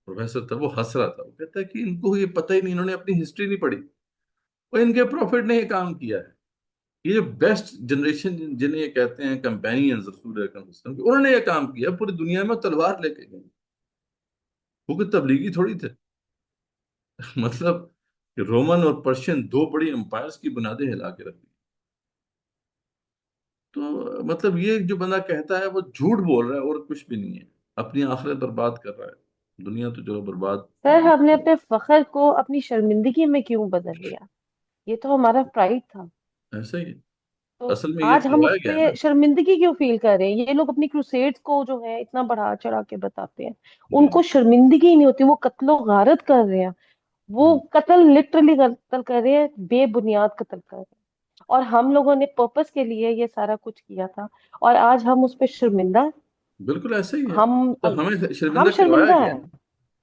پروفیسر تھا، وہ ہنس رہا تھا، وہ کہتا ہے کہ ان کو یہ پتہ ہی نہیں، انہوں نے اپنی ہسٹری نہیں پڑھی، اور ان کے پروفٹ نے یہ کام کیا ہے۔ یہ جو بیسٹ جنریشن جنہیں یہ کہتے ہیں کمپینینز رسول اکرم صلی اللہ علیہ وسلم کے، انہوں نے یہ کام کیا، پوری دنیا میں تلوار لے کے گئے، وہ کوئی تبلیغی تھوڑی تھے۔ مطلب کہ رومن اور پرشین دو بڑی امپائرز کی بنیادیں ہلا کے رکھ دی۔ تو مطلب یہ جو بندہ کہتا ہے وہ جھوٹ بول رہا ہے اور کچھ بھی نہیں ہے، اپنی آخرت برباد کر رہا ہے، دنیا تو چلو برباد۔ سر ہم نے اپنے فخر کو اپنی شرمندگی میں کیوں بدل لیا؟ یہ تو ہمارا پرائڈ تھا۔ ایسا ہی ہے، تو اصل میں یہ آج ہم کروایا اس گیا ہے پہ نا۔ شرمندگی کیوں فیل کر رہے ہیں؟ یہ لوگ اپنی کروسیڈز کو جو ہے اتنا بڑھا چڑھا کے بتاتے ہیں، ان ہوں، کو شرمندگی ہی نہیں ہوتی، وہ قتل و غارت کر رہے ہیں، وہ ہوں، قتل لٹرلی قتل کر رہے ہیں، بے بنیاد قتل کر رہے ہیں، اور ہم لوگوں نے پرپس کے لیے یہ سارا کچھ کیا تھا، اور آج ہم اس پہ شرمندہ۔ بالکل ایسا ہی ہے۔ ہم تو ہمیں شرمندہ ہم کروایا شرمندہ گیا ہیں، ہے،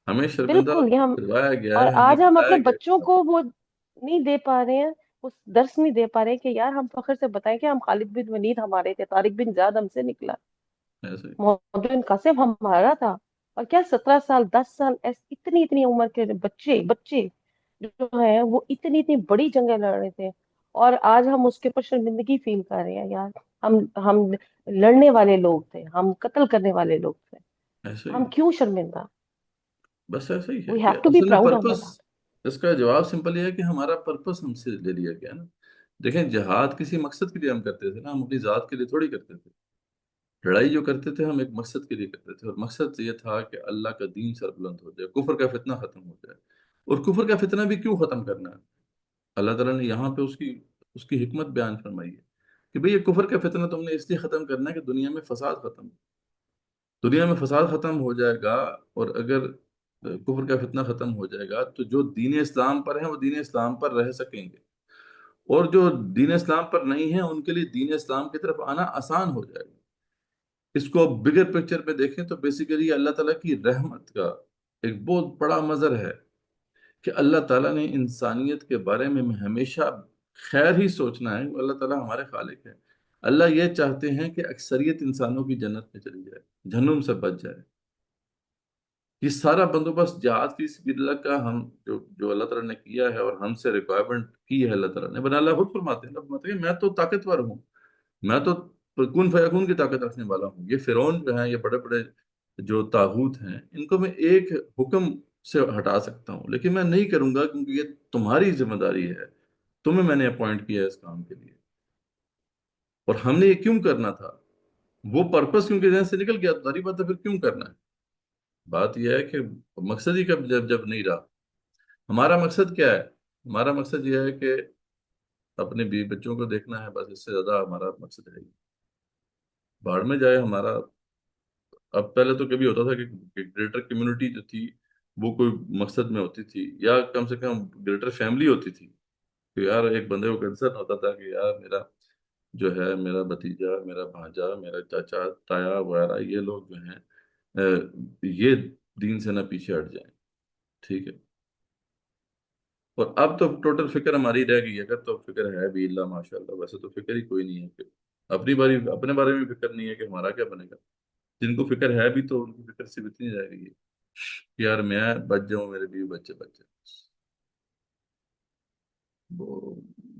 ہمیں شرمندہ بالکل، یہ ہم، کروایا گیا اور ہے، ہمیں آج ہم اپنے بتایا گیا بچوں ہے۔ کو وہ نہیں دے پا رہے ہیں، اس درس نہیں دے پا رہے کہ یار ہم فخر سے بتائیں کہ ہم خالد بن ولید ہمارے تھے، طارق بن زیاد ہم سے نکلا، ایسا ہی۔ محمد بن قاسم ہمارا تھا، اور کیا 17 سال 10 سال اتنی اتنی عمر کے بچے بچے جو ہیں وہ اتنی اتنی بڑی جنگیں لڑ رہے تھے، اور آج ہم اس کے اوپر شرمندگی فیل کر رہے ہیں یار۔ ہم لڑنے والے لوگ تھے، ہم قتل کرنے والے لوگ تھے، ایسا ہی ہم ہے، کیوں شرمندہ؟ بس ایسا ہی ہے وی کہ ہیو ٹو بی اصل میں پراؤڈ آف پرپس، دیٹ۔ اس کا جواب سمپل یہ ہے کہ ہمارا پرپس ہم سے لے لیا گیا نا۔ دیکھیں، جہاد کسی مقصد کے لیے ہم کرتے تھے نا، ہم اپنی ذات کے لیے تھوڑی کرتے تھے۔ لڑائی جو کرتے تھے ہم ایک مقصد کے لیے کرتے تھے، اور مقصد یہ تھا کہ اللہ کا دین سربلند ہو جائے، کفر کا فتنہ ختم ہو جائے۔ اور کفر کا فتنہ بھی کیوں ختم کرنا ہے؟ اللہ تعالیٰ نے یہاں پہ اس کی حکمت بیان فرمائی ہے کہ بھئی یہ کفر کا فتنہ تم نے اس لیے ختم کرنا ہے کہ دنیا میں فساد ختم ہو، دنیا میں فساد ختم ہو جائے گا، اور اگر کفر کا فتنہ ختم ہو جائے گا تو جو دین اسلام پر ہیں وہ دین اسلام پر رہ سکیں گے، اور جو دین اسلام پر نہیں ہیں ان کے لیے دین اسلام کی طرف آنا آسان ہو جائے گا۔ اس کو اب بگر پکچر پہ دیکھیں تو بیسیکلی اللہ تعالیٰ کی رحمت کا ایک بہت بڑا مظہر ہے کہ اللہ تعالیٰ نے انسانیت کے بارے میں ہمیشہ خیر ہی سوچنا ہے۔ اللہ تعالیٰ ہمارے خالق ہے، اللہ یہ چاہتے ہیں کہ اکثریت انسانوں کی جنت میں چلی جائے، جہنم سے بچ جائے۔ یہ سارا بندوبست جہاد فی سبیل اللہ کا ہم جو اللہ تعالیٰ نے کیا ہے اور ہم سے ریکوائرمنٹ کی ہے اللہ تعالیٰ نے، بنا اللہ خود فرماتے ہیں، اللہ فرماتے ہیں میں تو طاقتور ہوں، میں تو کن فیکون کی طاقت رکھنے والا ہوں۔ یہ فرعون جو ہیں، یہ بڑے بڑے جو طاغوت ہیں، ان کو میں ایک حکم سے ہٹا سکتا ہوں، لیکن میں نہیں کروں گا کیونکہ یہ تمہاری ذمہ داری ہے، تمہیں میں نے اپوائنٹ کیا ہے اس کام کے لیے۔ اور ہم نے یہ کیوں کرنا تھا؟ وہ پرپس کیونکہ ذہن سے نکل گیا تو ساری بات ہے، پھر کیوں کرنا ہے؟ بات یہ ہے کہ مقصد ہی کب جب نہیں رہا۔ ہمارا مقصد کیا ہے؟ ہمارا مقصد یہ ہے کہ اپنے بیوی بچوں کو دیکھنا ہے، بس اس سے زیادہ ہمارا مقصد ہے ہی بھاڑ میں جائے ہمارا۔ اب پہلے تو کبھی ہوتا تھا کہ گریٹر کمیونٹی جو تھی وہ کوئی مقصد میں ہوتی تھی، یا کم سے کم گریٹر فیملی ہوتی تھی، کہ یار ایک بندے کو کنسرن ہوتا تھا کہ یار میرا جو ہے، میرا بھتیجا، میرا بھانجا، میرا چاچا تایا وغیرہ، یہ لوگ جو ہیں یہ دین سے نہ پیچھے ہٹ جائیں، ٹھیک ہے۔ اور اب تو ٹوٹل فکر ہماری رہ گئی ہے، اگر تو فکر ہے بھی اللہ ماشاء اللہ، ویسے تو فکر ہی کوئی نہیں ہے کہ اپنے بارے میں فکر نہیں ہے کہ ہمارا کیا بنے گا۔ جن کو فکر ہے بھی تو ان کی فکر صرف اتنی رہ گئی ہے کہ یار میں بچ جاؤں، میرے بیوی بچے بچ جائیں، وہ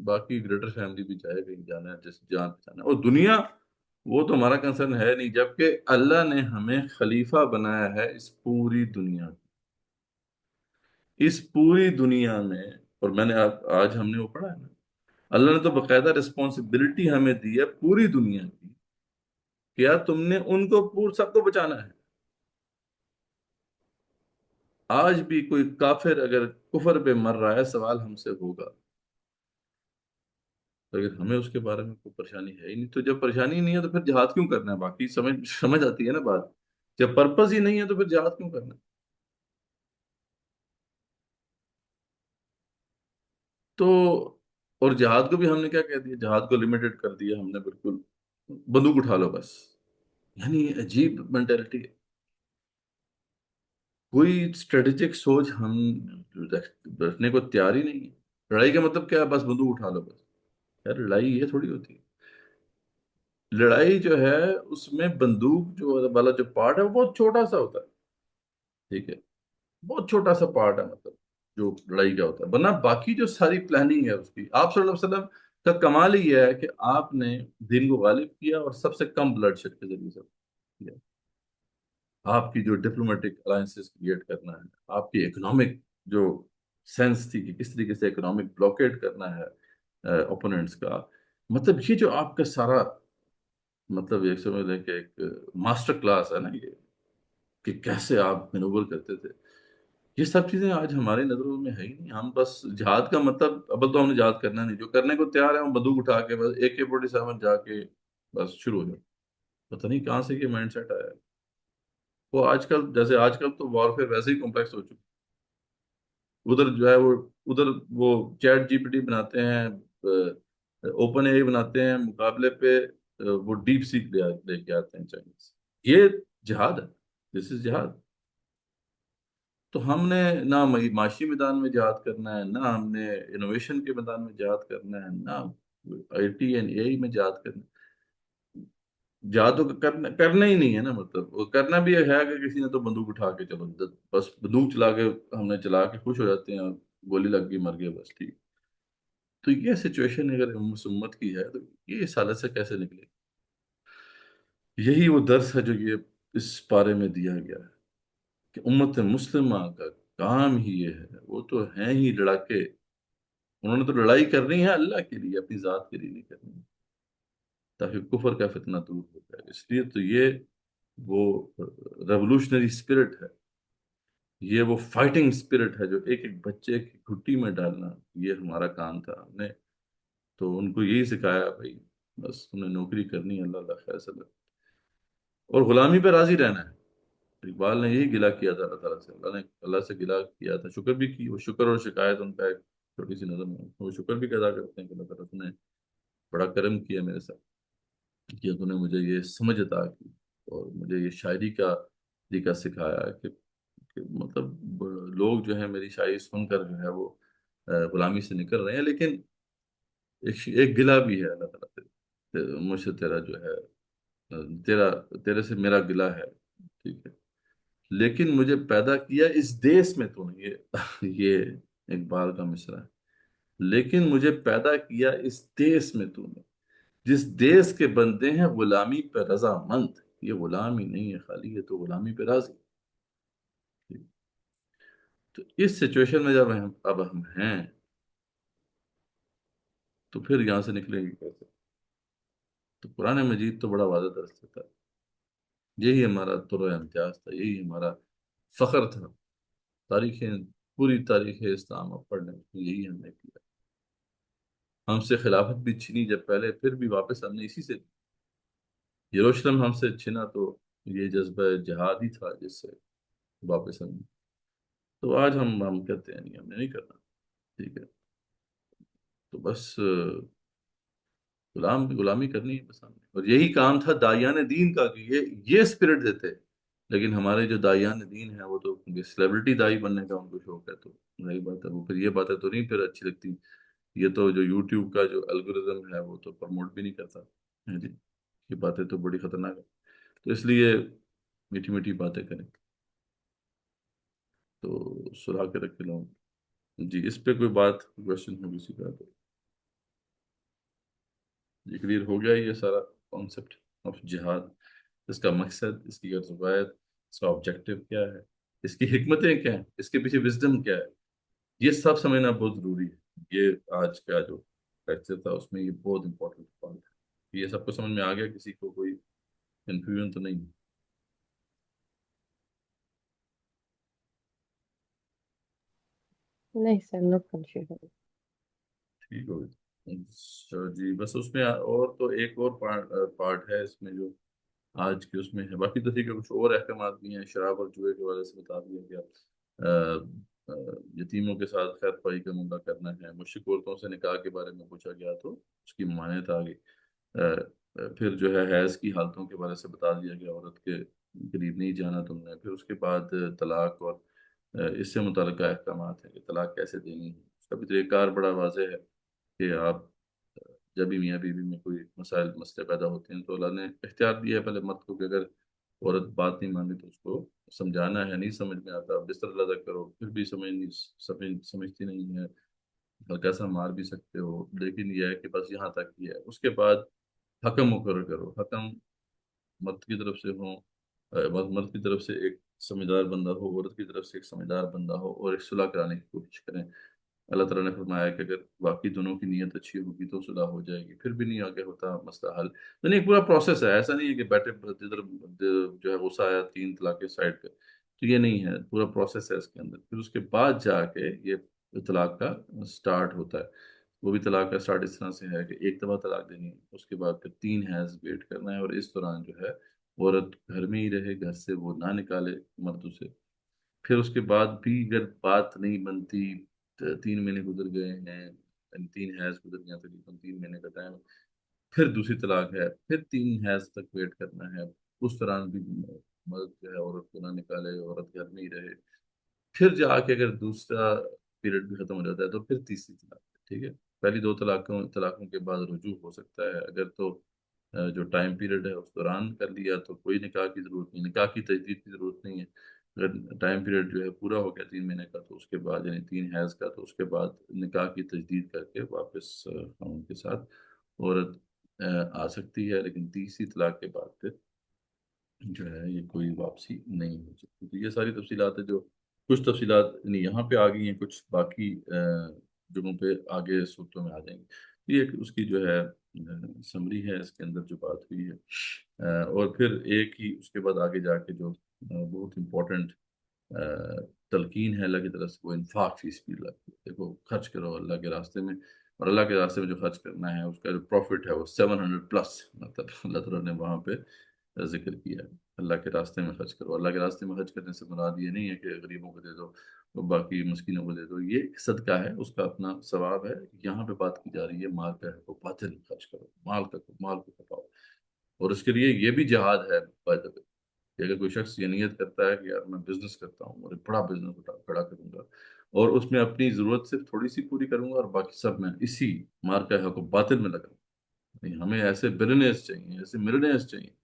باقی گریٹر فیملی بھی چاہے کہیں جانا ہے، جس جان پہ جانا ہے، اور دنیا وہ تو ہمارا کنسرن ہے نہیں، جبکہ اللہ نے ہمیں خلیفہ بنایا ہے اس پوری دنیا میں۔ اس پوری دنیا میں اور میں نے آج ہم نے وہ پڑھا ہے نا، اللہ نے تو باقاعدہ رسپانسبلٹی ہمیں دی ہے پوری دنیا کی، کیا تم نے ان کو سب کو بچانا ہے۔ آج بھی کوئی کافر اگر کفر پہ مر رہا ہے، سوال ہم سے ہوگا، اگر ہمیں اس کے بارے میں کوئی پریشانی ہے ہی نہیں، تو جب پریشانی ہی نہیں ہے تو پھر جہاد کیوں کرنا ہے؟ باقی سمجھ آتی ہے نا بات، جب پرپز ہی نہیں ہے تو پھر جہاد کیوں کرنا ہے؟ تو اور جہاد کو بھی ہم نے کیا کہہ دیا، جہاد کو لمیٹڈ کر دیا ہم نے بالکل، بندوق اٹھا لو بس، یعنی عجیب مینٹیلٹی ہے۔ کوئی اسٹریٹجک سوچ ہم رکھنے کو تیار ہی نہیں ہے۔ لڑائی کا مطلب کیا ہے؟ بس بندوق اٹھا لو بس، یار لڑائی یہ تھوڑی ہوتی ہے۔ لڑائی جو ہے اس میں بندوق جو والا جو پارٹ ہے وہ بہت چھوٹا سا ہوتا ہے، ٹھیک ہے، بہت چھوٹا سا پارٹ ہے، مطلب جو لڑائی کا ہوتا ہے، ورنہ باقی جو ساری پلاننگ ہے اس کی، آپ صلی اللہ علیہ وسلم کا کمال ہی یہ ہے کہ آپ نے دین کو غالب کیا اور سب سے کم بلڈ شیڈ کے ذریعے سے کیا۔ آپ کی جو ڈپلومیٹک الائنسز کریٹ کرنا ہے، آپ کی اکنامک جو سینس تھی کہ کس طریقے سے اکنامک بلاکیٹ کرنا ہے اوپوننٹس کا، مطلب یہ جو آپ کا سارا، مطلب ایک سمجھ لیں کہ ایک ماسٹر کلاس ہے نا یہ، کہ کیسے آپ مینوور کرتے تھے، یہ سب چیزیں آج ہماری نظروں میں ہے ہی نہیں۔ ہم بس جہاد کا مطلب، اب تو ہم نے جہاد کرنا نہیں، جو کرنے کو تیار ہے وہ بندوق اٹھا کے بس AK-47 جا کے بس شروع ہو جائے۔ پتہ نہیں کہاں سے یہ مائنڈ سیٹ آیا ہے۔ وہ آج کل جیسے آج کل تو وارفیئر ویسے ہی کمپلیکس ہو چکی، ادھر جو ہے وہ، ادھر وہ ChatGPT بناتے ہیں، OpenAI بناتے ہیں، مقابلے پہ وہ ڈیپ سیک لے کے آتے ہیں چائنیز۔ یہ جہاد ہے، دس از جہاد۔ تو ہم نے نہ معاشی میدان میں جہاد کرنا ہے، نہ ہم نے انوویشن کے میدان میں جہاد کرنا ہے، نہ IT اینڈ AI میں جہاد کرنا ہے۔ جہاد تو کرنا ہی نہیں ہے نا، مطلب وہ کرنا بھی ہے کہ کسی نے تو بندوق اٹھا کے چلو بس بندوق چلا کے، ہم نے چلا کے خوش ہو جاتے ہیں اور گولی لگ گئی مر گئے بس، ٹھیک۔ تو یہ سچویشن اگر امت کی ہے تو یہ اس حالت سے کیسے نکلے؟ یہی وہ درس ہے جو یہ اس پارے میں دیا گیا ہے کہ امت مسلمہ کا کام ہی یہ ہے، وہ تو ہیں ہی لڑاکے، انہوں نے تو لڑائی کرنی ہے اللہ کے لیے، اپنی ذات کے لیے نہیں کرنی ہے، تاکہ کفر کا فتنہ دور ہو جائے۔ اس لیے تو یہ وہ ریولوشنری اسپرٹ ہے، یہ وہ فائٹنگ اسپرٹ ہے جو ایک ایک بچے کی گھٹی میں ڈالنا، یہ ہمارا کام تھا۔ ہم نے تو ان کو یہی سکھایا، بھائی بس تم نے نوکری کرنی ہے، اللہ اللہ خیر سے، اور غلامی پہ راضی رہنا ہے۔ اقبال نے یہی گلہ کیا تھا اللہ تعالیٰ سے، اللہ نے اللہ سے گلہ کیا تھا، شکر بھی کی، وہ شکر اور شکایت ان کا ایک چھوٹی سی نظم ہے، وہ شکر بھی ادا کرتے ہیں کہ اللہ تعالیٰ تم نے بڑا کرم کیا میرے ساتھ، کہ تم نے مجھے یہ سمجھ عطا کی اور مجھے یہ شاعری کا طریقہ سکھایا کہ مطلب لوگ جو ہے میری شاعری سن کر جو ہے وہ غلامی سے نکل رہے ہیں، لیکن ایک گلہ بھی ہے اللہ تعالیٰ سے، مجھ سے تیرا جو ہے، تیرا تیرے سے میرا گلہ ہے، ٹھیک ہے، لیکن مجھے پیدا کیا اس دیس میں تو نے، یہ اقبال کا مصرع ہے، لیکن مجھے پیدا کیا اس دیس میں تو نے، جس دیس کے بندے ہیں غلامی پہ رضا مند، یہ غلامی نہیں ہے خالی، یہ تو غلامی پہ راضی۔ تو اس سچویشن میں جب اب ہم ہیں تو پھر یہاں سے نکلیں گے کیسے؟ تو قرآن مجید تو بڑا واضح درس دیتا ہے، یہی ہمارا طرح امتیاز تھا، یہی ہمارا فخر تھا، تاریخیں، پوری تاریخ اسلام اب پڑھنے میں یہی ہم نے کیا۔ ہم سے خلافت بھی چھینی جب پہلے، پھر بھی واپس ہم نے اسی سے، یروشلم ہم سے چھنا تو یہ جذبہ جہاد ہی تھا جس سے واپس ہم، تو آج ہم کہتے ہیں نہیں ہم نے نہیں کرنا، ٹھیک ہے، تو بس غلامی کرنی ہے بس ہم نے، اور یہی کام تھا داعیان دین کا کہ یہ اسپرٹ دیتے، لیکن ہمارے جو داعیان دین ہیں وہ تو سیلیبریٹی دائی بننے کا ان کو شوق ہے، تو نئی بات ہے، وہ پھر یہ باتیں تو نہیں پھر اچھی لگتی، یہ تو جو یوٹیوب کا جو الگورزم ہے وہ تو پروموٹ بھی نہیں کرتا ہے جی، یہ باتیں تو بڑی خطرناک ہے، تو اس لیے میٹھی میٹھی باتیں کریں تو سلا کے رکھ لوں جی۔ اس پہ کوئی بات کوشچن ہو کسی کا تو یہ کلیئر ہو گیا، یہ سارا کانسیپٹ آف جہاد، اس کا مقصد، اس کی غرض، اس کا آبجیکٹو کیا ہے، اس کی حکمتیں کیا ہیں، اس کے پیچھے وزڈم کیا ہے، یہ سب سمجھنا بہت ضروری ہے. یہ آج کا جو لیکچر تھا اس میں یہ بہت امپورٹنٹ پوائنٹ ہے. یہ سب کو سمجھ میں آ گیا؟ کسی کو کوئی کنفیوژن تو نہیں؟ نہیں سر، نو کنفیوژن. ٹھیک ہو گیا. اچھا جی، بس اس میں اور تو ایک اور پارٹ ہے اس میں جو آج کے اس میں ہے. باقی تو ٹھیک ہے، کچھ اور احکامات بھی ہیں. شراب اور جوئے کے وجہ سے بتا دیا گیا. آ، آ، یتیموں کے ساتھ خیر خواہی کا معاملہ کرنا ہے. مشرک عورتوں سے نکاح کے بارے میں پوچھا گیا تو اس کی ممانعت آ گئی. پھر جو ہے حیض کی حالتوں کے بارے سے بتا دیا گیا، عورت کے قریب نہیں جانا تم نے. پھر اس کے بعد طلاق اور اس سے متعلقہ احکامات ہیں کہ طلاق کیسے دینی ہے. اس کا بھی طریقہ کار بڑا واضح ہے کہ آپ جب بھی میاں بیوی میں کوئی مسئلے پیدا ہوتے ہیں تو اللہ نے اختیار دیا ہے پہلے مرد کو کہ اگر عورت بات نہیں مانی تو اس کو سمجھانا ہے. نہیں سمجھ میں آتا بستر لگا کرو، پھر بھی سمجھتی نہیں ہے، ہلکا سا مار بھی سکتے ہو، لیکن یہ ہے کہ بس یہاں تک ہی ہے. اس کے بعد حکم مقرر کرو. حکم مرد کی طرف سے ہو، مرد کی طرف سے ایک سمجھدار بندہ ہو، عورت کی طرف سے ایک سمجھدار بندہ ہو، اور ایک صلح کرانے کی کوشش کریں. اللہ تعالیٰ نے فرمایا کہ اگر باقی دونوں کی نیت اچھی ہوگی تو صلح ہو جائے گی. پھر بھی نہیں آگے ہوتا مسئلہ حل. یعنی ایک پورا پروسیس ہے. ایسا نہیں ہے کہ بیٹھے ادھر جو ہے غصہ آیا 3 طلاق سائڈ پہ، تو یہ نہیں ہے. پورا پروسیس ہے اس کے اندر. پھر اس کے بعد جا کے یہ طلاق کا سٹارٹ ہوتا ہے. وہ بھی طلاق کا سٹارٹ اس طرح سے ہے کہ ایک دفعہ طلاق دینی ہے، اس کے بعد پھر 3 حیض ویٹ کرنا ہے، اور اس دوران جو ہے عورت گھر میں ہی رہے، گھر سے وہ نہ نکالے مردوں سے. پھر اس کے بعد بھی اگر بات نہیں بنتی، 3 مہینے گزر گئے ہیں، یعنی 3 حیض گزر گئے ہیں، تقریباً 3 مہینے کا ٹائم، پھر دوسری طلاق ہے. پھر 3 حیض تک ویٹ کرنا ہے. اس دوران بھی مرد جو ہے عورت کو نہ نکالے، عورت گھر میں ہی رہے. پھر جا کے اگر دوسرا پیریڈ بھی ختم ہو جاتا ہے تو پھر تیسری طلاق ہے. ٹھیک ہے. پہلی 2 طلاقوں کے بعد رجوع ہو سکتا ہے. اگر تو جو ٹائم پیریڈ ہے اس دوران کر لیا تو کوئی نکاح کی ضرورت نہیں، نکاح کی تجدید کی ضرورت نہیں ہے. اگر ٹائم پیریڈ جو ہے پورا ہو گیا 3 مہینے کا تو اس کے بعد، یعنی 3 حیض کا، تو اس کے بعد نکاح کی تجدید کر کے واپس خاوند کے ساتھ عورت آ سکتی ہے. لیکن تیسری طلاق کے بعد پھر جو ہے یہ کوئی واپسی نہیں ہو سکتی. تو یہ ساری تفصیلات ہے. جو کچھ تفصیلات یعنی یہاں پہ آ گئی ہیں، کچھ باقی جگہوں پہ آگے صورتوں میں آ جائیں گی. یہ ایک اس کی جو ہے سمری ہے اس کے اندر جو بات ہوئی ہے. اور پھر ایک ہی اس کے بعد آگے جا کے جو بہت امپورٹنٹ تلقین ہے اللہ کی طرف سے، وہ انفاق فی سبیل اللہ. دیکھو خرچ کرو اللہ کے راستے میں، اور اللہ کے راستے میں جو خرچ کرنا ہے اس کا جو پروفٹ ہے وہ 700+، مطلب اللہ تعالیٰ نے وہاں پہ ذکر کیا ہے. اللہ کے راستے میں خرچ کرو. اللہ کے راستے میں خرچ کرنے سے مراد یہ نہیں ہے کہ غریبوں کو دے دو اور باقی مسکینوں کو دے دو. یہ صدقہ ہے، اس کا اپنا ثواب ہے. یہاں پہ بات کی جا رہی ہے مال کا ہے وہ باطل خرچ کرو، مال کو کھپاؤ. اور اس کے لیے یہ بھی جہاد ہے بائی دا وے، کہ اگر کوئی شخص یہ نیت کرتا ہے کہ یار میں بزنس کرتا ہوں اور ایک بڑا بزنس کھڑا کروں گا اور اس میں اپنی ضرورت صرف تھوڑی سی پوری کروں گا اور باقی سب میں اسی مال کا حق و باطل میں لگاؤں. نہیں، ہمیں ایسے بلینئرز چاہیے، ایسے ملینئرز چاہیے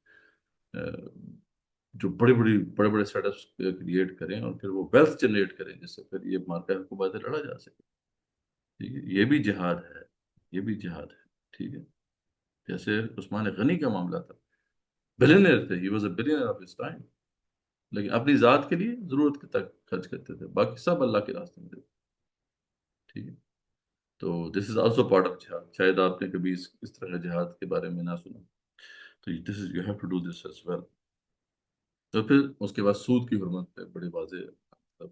جو بڑے بڑے سیٹ اپس کریٹ کریں اور پھر وہ ویلتھ جنریٹ کریں جس سے پھر یہ مارکیٹ حق و باطل لڑا جا سکے. ٹھیک ہے. یہ بھی جہاد ہے، یہ بھی جہاد ہے. ٹھیک ہے. جیسے عثمان غنی کا معاملہ تھا، بلینئر تھے، he was a billionaire of his time, لیکن اپنی ذات کے لیے ضرورت تک خرچ کرتے تھے، باقی سب اللہ کے راستے میں دیتے. ٹھیک ہے. تو this is also part of جہاد. شاید آپ نے کبھی اس طرح کے جہاد کے بارے میں نہ سنا، تو this is you have to do this as well. تو پھر اس کے بعد سود کی حرمت پہ بڑی واضح مطلب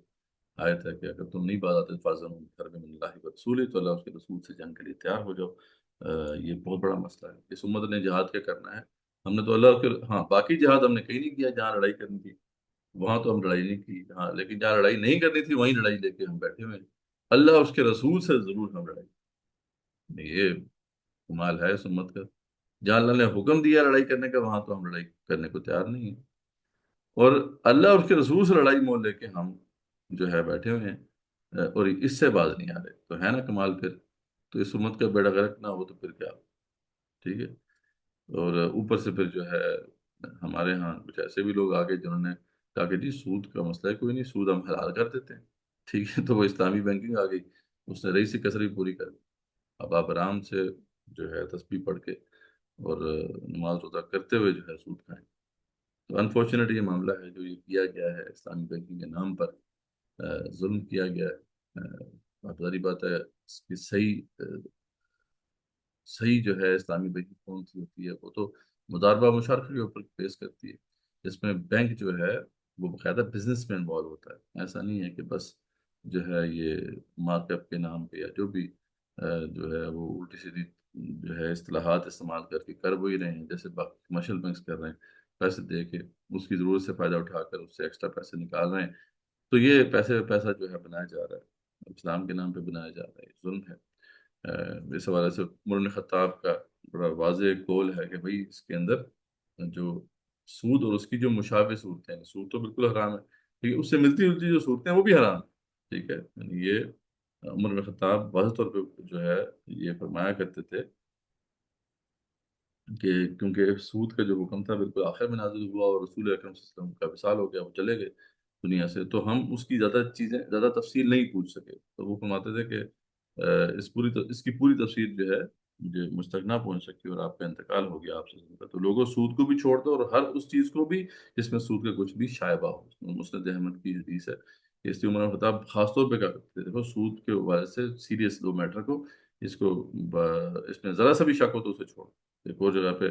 آیت ہے کہ اگر تم نہیں باز آتے فاضل حرب من اللہ و رسول، تو اللہ اس کے رسول سے جنگ کے لیے تیار ہو جاؤ. یہ بہت بڑا مسئلہ ہے. اس امت نے جہاد کیا کرنا ہے؟ ہم نے تو اللہ کے، ہاں باقی جہاد ہم نے کہیں نہیں کیا. جہاں لڑائی کرنی تھی وہاں تو ہم لڑائی نہیں کی، ہاں، لیکن جہاں لڑائی نہیں کرنی تھی وہیں لڑائی لے کے ہم بیٹھے ہوئے ہیں. اللہ اس کے رسول سے ضرور ہم لڑائی. یہ کمال ہے اس امت کا. جہاں اللہ نے حکم دیا لڑائی کرنے کا وہاں تو ہم لڑائی کرنے کو تیار نہیں ہیں، اور اللہ اور اس کے رسول سے لڑائی مول لے کے ہم جو ہے بیٹھے ہوئے ہیں اور اس سے باز نہیں آ رہے. تو ہے نا کمال پھر. تو اس امت کا بیڑا غرق نہ ہو تو پھر کیا. ٹھیک ہے. اور اوپر سے پھر جو ہے ہمارے ہاں کچھ ایسے بھی لوگ آگے جنہوں نے کہا کہ جی سود کا مسئلہ ہے، کوئی نہیں، سود ہم حلال کر دیتے ہیں. ٹھیک ہے. تو وہ اسلامی بینکنگ آ گئی، اس نے رئی سی کسر بھی پوری کر دی. اب آپ آرام سے جو ہے تسبیح پڑھ کے اور نماز روزہ کرتے ہوئے جو ہے سود کھائیں. تو انفارچونیٹ یہ معاملہ ہے جو یہ کیا گیا ہے اسلامی بینکنگ کے نام پر، ظلم کیا گیا ہے. اب ظاہری بات ہے اس کی صحیح جو ہے اسلامی بینکنگ کون سی ہوتی ہے، وہ تو مضاربہ مشارکہ کے اوپر بیس کرتی ہے، جس میں بینک جو ہے وہ باقاعدہ بزنس میں انوالو ہوتا ہے، ایسا نہیں ہے کہ بس جو ہے یہ مارک اپ کے نام پہ یا جو بھی جو ہے وہ الٹی سیدھی جو ہے اصطلاحات استعمال کر کے کر وہی رہے ہیں جیسے باقی کمرشل بینکس کر رہے ہیں، پیسے دے کے اس کی ضرورت سے فائدہ اٹھا کر اس سے ایکسٹرا پیسے نکال رہے ہیں، تو یہ پیسے پہ پیسہ جو ہے بنایا جا رہا ہے، اسلام کے نام پہ بنایا جا رہا ہے، یہ ظلم ہے۔ اس حوالے سے عمر بن خطاب کا بڑا واضح قول ہے کہ بھئی اس کے اندر جو سود اور اس کی جو مشابہ صورتیں ہیں، سود تو بالکل حرام ہے لیکن اس سے ملتی جلتی جو صورتیں ہیں وہ بھی حرام ہیں، ٹھیک ہے، یعنی یہ عمر بن خطاب واضح طور پہ جو ہے یہ فرمایا کرتے تھے کہ کیونکہ سود کا جو حکم تھا بالکل آخر میں نازل ہوا اور رسول اکرم صلی اللہ علیہ وسلم کا وصال ہو گیا، وہ چلے گئے دنیا سے، تو ہم اس کی زیادہ تفصیل نہیں پوچھ سکے، تو وہ فرماتے تھے کہ اس کی پوری تفصیل جو ہے مجھ تک نہ پہنچ سکی اور آپ کا انتقال ہو گیا آپ سے، تو لوگوں سود کو بھی چھوڑ دو اور ہر اس چیز کو بھی جس میں سود کا کچھ بھی شائبہ ہو، مسند احمد کی حدیث ہے، اس لیے عمر بن خطاب خاص طور پہ کہا کرتے تھے دیکھو سود کے حوالے سے سیریس لو میٹر کو، اس کو اس میں ذرا سا بھی شک ہو تو اسے چھوڑ، ایک اور جگہ پہ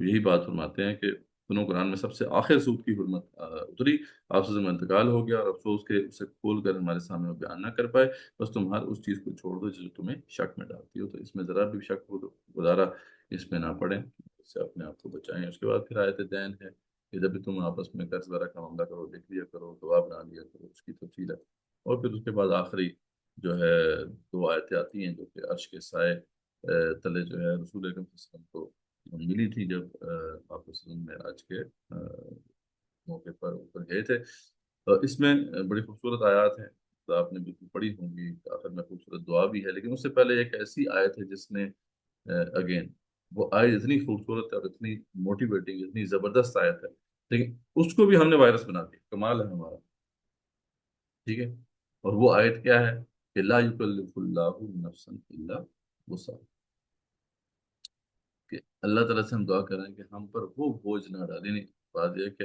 یہی بات فرماتے ہیں کہ سنو قرآن میں سب سے آخر سود کی حرمت اتری، آپ سے میں انتقال ہو گیا اور افسوس کے اسے کھول کر ہمارے سامنے وہ بیان نہ کر پائے، بس تم ہر اس چیز کو چھوڑ دو جو تمہیں شک میں ڈالتی ہو، تو اس میں ذرا بھی شک ہو تو گزارا اس میں نہ پڑیں، اس سے اپنے آپ کو بچائیں۔ اس کے بعد پھر آیت دین ہے کہ جب بھی تم آپس میں قرض وغیرہ کا معاملہ کرو لکھ لیا کرو، گواہ بنا لیا کرو، اس کی تفصیل ہے، اور پھر اس کے بعد آخری جو ہے دو آیتیں آتی ہیں جو کہ عرش کے سائے تلے جو ہے رسول اکرم صلی اللہ علیہ وسلم کو ملی تھی جب آپ وسلم میں آج کے موقع پر اوپر گئے تھے، تو اس میں بڑی خوبصورت آیات ہیں، تو آپ نے بالکل پڑھی ہوں گی، آخر میں خوبصورت دعا بھی ہے، لیکن اس سے پہلے ایک ایسی آیت ہے جس نے اگین وہ آیت اتنی خوبصورت ہے اور اتنی موٹیویٹنگ اتنی زبردست آیت ہے، لیکن اس کو بھی ہم نے وائرس بنا دیا، کمال ہے ہمارا، ٹھیک ہے، اور وہ آیت کیا ہے کہ لا یکلف اللہ نفسا الا وسعها، کہ اللہ تعالیٰ سے ہم دعا کر رہے ہیں کہ ہم پر وہ بوجھ نہ ڈالے، یعنی بات یہ ہے کہ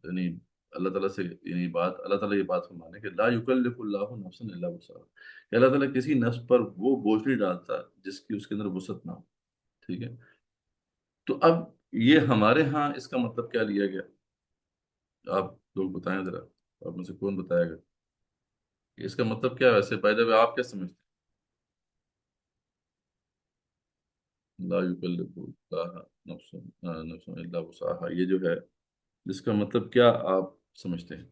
یعنی اللہ تعالیٰ سے یعنی اللہ تعالیٰ یہ بات فرمانے کہ لا یکلف اللہ نفسا الا وسعها، کہ اللہ تعالیٰ کسی نفس پر وہ بوجھ نہیں ڈالتا جس کی اس کے اندر وسعت نہ ہو، ٹھیک ہے، تو اب یہ ہمارے ہاں اس کا مطلب کیا لیا گیا، آپ لوگ بتائیں ذرا، آپ میں سے کون بتائے گا کہ اس کا مطلب کیا ہے، ویسے بائی دا وے آپ کیا سمجھتے ہیں لا یکلف اللہ نفسا الا وسعها، یہ جو ہے جس کا مطلب کیا آپ سمجھتے ہیں؟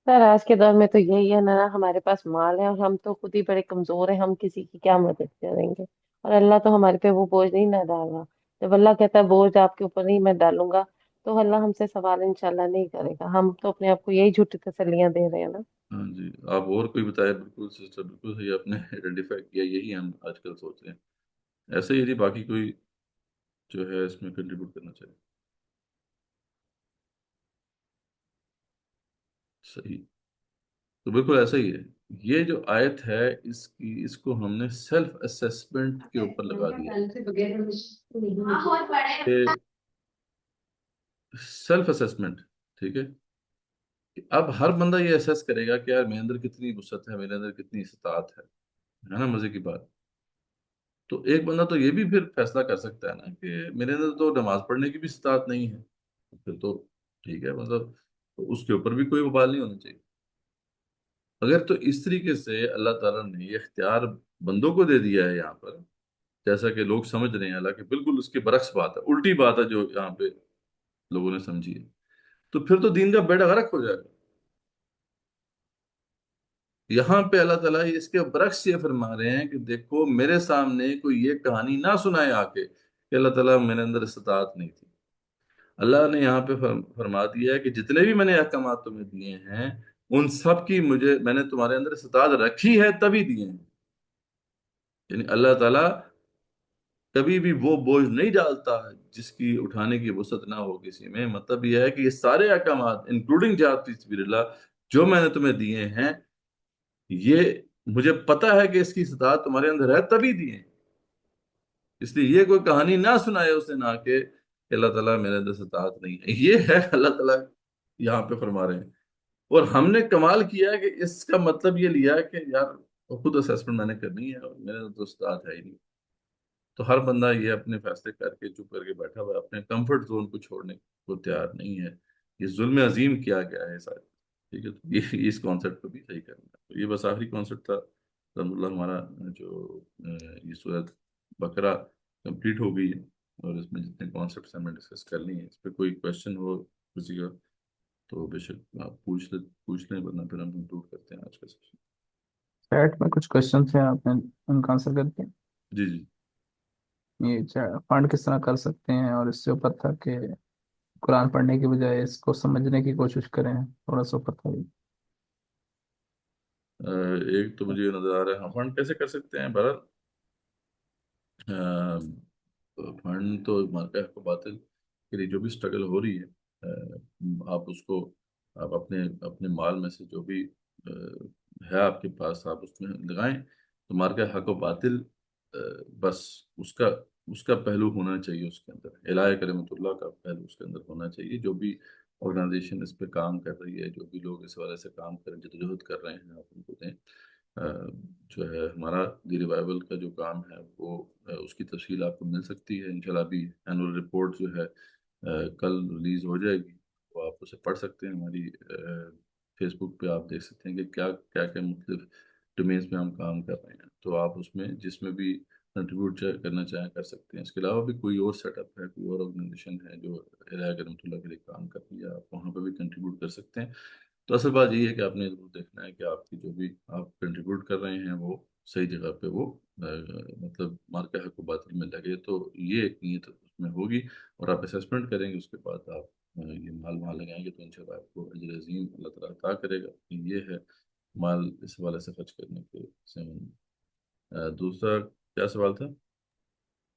سر آج کے دور میں تو یہی ہے نا، ہمارے پاس مال ہے اور ہم تو خود ہی بڑے کمزور ہیں، ہم کسی کی کیا مدد کریں گے، اور اللہ تو ہمارے پہ وہ بوجھ نہیں نہ ڈال رہا، جب اللہ کہتا ہے بوجھ آپ کے اوپر نہیں میں ڈالوں گا تو اللہ ہم سے سوال انشاءاللہ نہیں کرے گا، ہم تو اپنے آپ کو یہی جھوٹی تسلیاں دے رہے ہیں نا۔ ہاں جی، آپ اور کوئی بتائے، بالکل سسٹر بالکل صحیح آپ نے آئیڈینٹیفائی کیا، یہی ہم آج کل سوچ رہے ہیں، ایسے ہی نہیں باقی کوئی جو ہے اس میں کنٹریبیوٹ کرنا چاہیے، صحیح، تو بالکل ایسا ہی ہے، یہ جو آیت ہے اس کو ہم نے سیلف اسیسمنٹ کے اوپر لگا دیا کہ سیلف اسیسمنٹ، ٹھیک ہے، کہ اب ہر بندہ یہ اسیس کرے گا کہ یار میرے اندر کتنی وسعت ہے، میرے اندر کتنی استطاعت ہے نا، مزے کی بات، تو ایک بندہ تو یہ بھی پھر فیصلہ کر سکتا ہے نا کہ میرے اندر تو نماز پڑھنے کی بھی استطاعت نہیں ہے، پھر تو ٹھیک ہے، مطلب تو اس کے اوپر بھی کوئی وبال نہیں ہونا چاہیے، اگر تو اس طریقے سے اللہ تعالیٰ نے یہ اختیار بندوں کو دے دیا ہے یہاں پر، جیسا کہ لوگ سمجھ رہے ہیں، حالانکہ بالکل اس کے برعکس بات ہے، الٹی بات ہے جو یہاں پہ لوگوں نے سمجھی ہے، تو پھر تو دین کا بیڑا غرق ہو جائے گا، یہاں پہ اللہ تعالیٰ اس کے برعکس یہ فرما رہے ہیں کہ دیکھو میرے سامنے کوئی یہ کہانی نہ سنائے آ کے کہ اللہ تعالیٰ میرے اندر استطاعت نہیں تھی، اللہ نے یہاں پہ فرما دیا ہے کہ جتنے بھی میں نے احکامات تمہیں دیے ہیں ان سب کی میں نے تمہارے اندر استطاعت رکھی ہے تبھی دیے ہیں، یعنی اللہ تعالیٰ کبھی بھی وہ بوجھ نہیں ڈالتا جس کی اٹھانے کی وسعت نہ ہو کسی میں، مطلب یہ ہے کہ یہ سارے احکامات انکلوڈنگ جہاد فی سبیل اللہ جو میں نے تمہیں دیے ہیں، یہ مجھے پتا ہے کہ اس کی استطاعت تمہارے اندر ہے تبھی دیے ہیں، اس لیے یہ کوئی کہانی نہ سنائے اسے نہ کہ اللہ تعالیٰ میرے اندر استطاعت نہیں ہے، یہ ہے اللہ تعالیٰ یہاں پہ فرما رہے ہیں. اور ہم نے کمال کیا ہے کہ اس کا مطلب یہ لیا ہے کہ یار خود اسیسمنٹ میں نے کرنی ہے اور میرے تو استاد ہے ہی نہیں. تو ہر بندہ یہ اپنے فیصلے کر کے چپ کر کے بیٹھا ہوا ہے، اپنے کمفرٹ زون کو چھوڑنے کو تیار نہیں ہے. یہ ظلم عظیم کیا گیا ہے سارے. ٹھیک ہے، تو یہ اس کانسیپٹ کو بھی صحیح کرنا ہے. تو یہ بس آخری کانسیپٹ تھا رحمۃ اللہ ہمارا، جو یہ صورت بقرہ کمپلیٹ ہو گئی ہے، اور اس میں جتنے کانسیپٹس ہمیں ڈسکس کر لی ہیں، اس پہ کوئی کوشچن ہو کسی کا تو بے شک آپ پوچھ لیں، ورنہ پھر ہم کنکلوڈ کرتے ہیں آج کا سیشن. چیٹ میں کچھ کوشچن تھے، آپ نے ان کا آنسر کر دیا. جی جی. یہ فنڈ کس طرح کر سکتے ہیں، اور اس سے اوپر تھا کہ قرآن پڑھنے کی بجائے اس کو سمجھنے کی کوشش کریں، تھوڑا سا اوپر تھا. ایک تو مجھے نظر آ رہا ہے ہم فنڈ کیسے کر سکتے ہیں. بہرحال فنڈ تو مارکا حق و باطل کے لیے جو بھی اسٹرگل ہو رہی ہے، آپ اس کو آپ اپنے اپنے مال میں سے جو بھی ہے آپ کے پاس آپ اس میں لگائیں. تو مارکا حق و باطل بس اس کا پہلو ہونا چاہیے، اس کے اندر الہ کلمۃ اللہ کا پہلو اس کے اندر ہونا چاہیے. جو بھی آرگنائزیشن اس پہ کام کر رہی ہے، جو بھی لوگ اس حوالے سے کام کر جدوجہد کر رہے ہیں، آپ ان کو دیں. جو ہے ہمارا دی ریوائول کا جو کام ہے وہ اس کی تفصیل آپ کو مل سکتی ہے انشاءاللہ. ابھی اینول رپورٹ جو ہے کل ریلیز ہو جائے گی، وہ آپ اسے پڑھ سکتے ہیں. ہماری فیس بک پہ آپ دیکھ سکتے ہیں کہ کیا کیا کیا مختلف ڈومینس میں ہم کام کر رہے ہیں. تو آپ اس میں جس میں بھی کنٹریبیوٹ کرنا چاہیں کر سکتے ہیں. اس کے علاوہ بھی کوئی اور سیٹ اپ ہے، کوئی اور آرگنائزیشن ہے جو الہ کرمۃ اللہ کے لیے کام کر رہی ہے، آپ وہاں پہ بھی کنٹریبیوٹ کر سکتے ہیں. تو اصل بات یہ ہے کہ آپ نے ضرور دیکھنا ہے کہ آپ کی جو بھی آپ کنٹریبیوٹ کر رہے ہیں وہ صحیح جگہ پہ وہ مطلب مارکا حق و باطل میں لگے. تو یہ ایک نیت اس میں ہوگی، اور آپ اسیسمنٹ کریں گے. اس کے بعد آپ یہ مال وہاں لگائیں گے تو انشاءاللہ آپ کو اجر عظیم اللہ تعالیٰ عطا کرے گا. یہ ہے مال اس حوالے سے خرچ کرنے کے سے. دوسرا کیا سوال تھا؟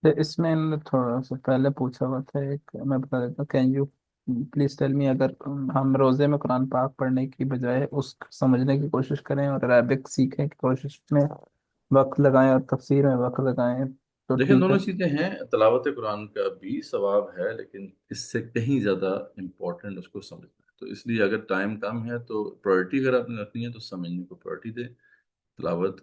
تو اس میں انہوں نے تھوڑا سا پہلے پوچھا ہوا تھا، ایک میں بتا دیتا ہوں. Can you please tell me, اگر ہم روزے میں قرآن پاک پڑھنے کی بجائے اس کو سمجھنے کی کوشش کریں اور عربک سیکھنے کی کوشش میں وقت لگائیں اور تفسیر میں وقت لگائیں تو لیکن ٹھیک ہے؟ دونوں چیزیں ہیں. تلاوت قرآن کا بھی ثواب ہے، لیکن اس سے کہیں زیادہ امپورٹنٹ اس کو سمجھنا ہے. تو اس لیے اگر ٹائم کم ہے تو پرائرٹی اگر آپ نے رکھنی ہے تو سمجھنے کو پرائرٹی دیں، تلاوت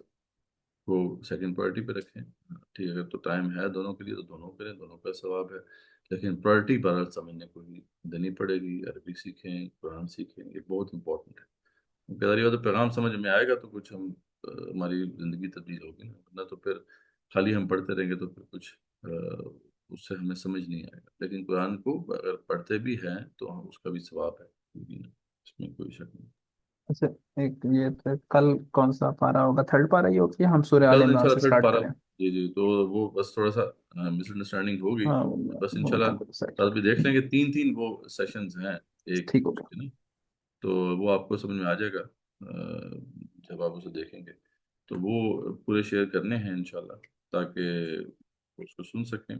کو سیکنڈ پرائرٹی پہ رکھیں. ٹھیک ہے، اگر تو ٹائم ہے دونوں کے لیے تو دونوں کریں، دونوں کا ثواب ہے. لیکن پرائرٹی بہرحال سمجھنے کو ہی دینی پڑے گی. عربی سیکھیں، قرآن سیکھیں، یہ بہت امپورٹنٹ ہے. کیونکہ تو پیغام سمجھ میں آئے گا تو کچھ ہم ہماری زندگی تبدیل ہوگی نا. ورنہ تو پھر خالی ہم پڑھتے رہیں گے تو پھر کچھ اس سے ہمیں سمجھ نہیں آئے گا. لیکن قرآن کو اگر پڑھتے بھی ہیں تو ہم اس کا بھی ثواب ہے، اس میں کوئی شک نہیں. اچھا، ایک یہ تھا، کل کون سا پارا ہوگا؟ تھرڈ پارا ہی ہوتی ہے؟ ہم سورہ آل کل عمران انشاءاللہ سے تھرڈ سٹارٹ پارا. کریں؟ جی جی. تو وہ بس تھوڑا سا مس انڈرسٹینڈنگ ہو گئی. ہاں، بس وہ انشاءاللہ تو صحیح. کل بھی دیکھ لیں گے. تین وہ سیشنز ہیں ایک ٹھیک ہو اس گیا. کے نا. تو وہ آپ کو سمجھ میں آ جائے گا جب آپ اسے دیکھیں گے. تو وہ پورے شیئر کرنے ہیں انشاءاللہ تاکہ اس کو سن سکیں.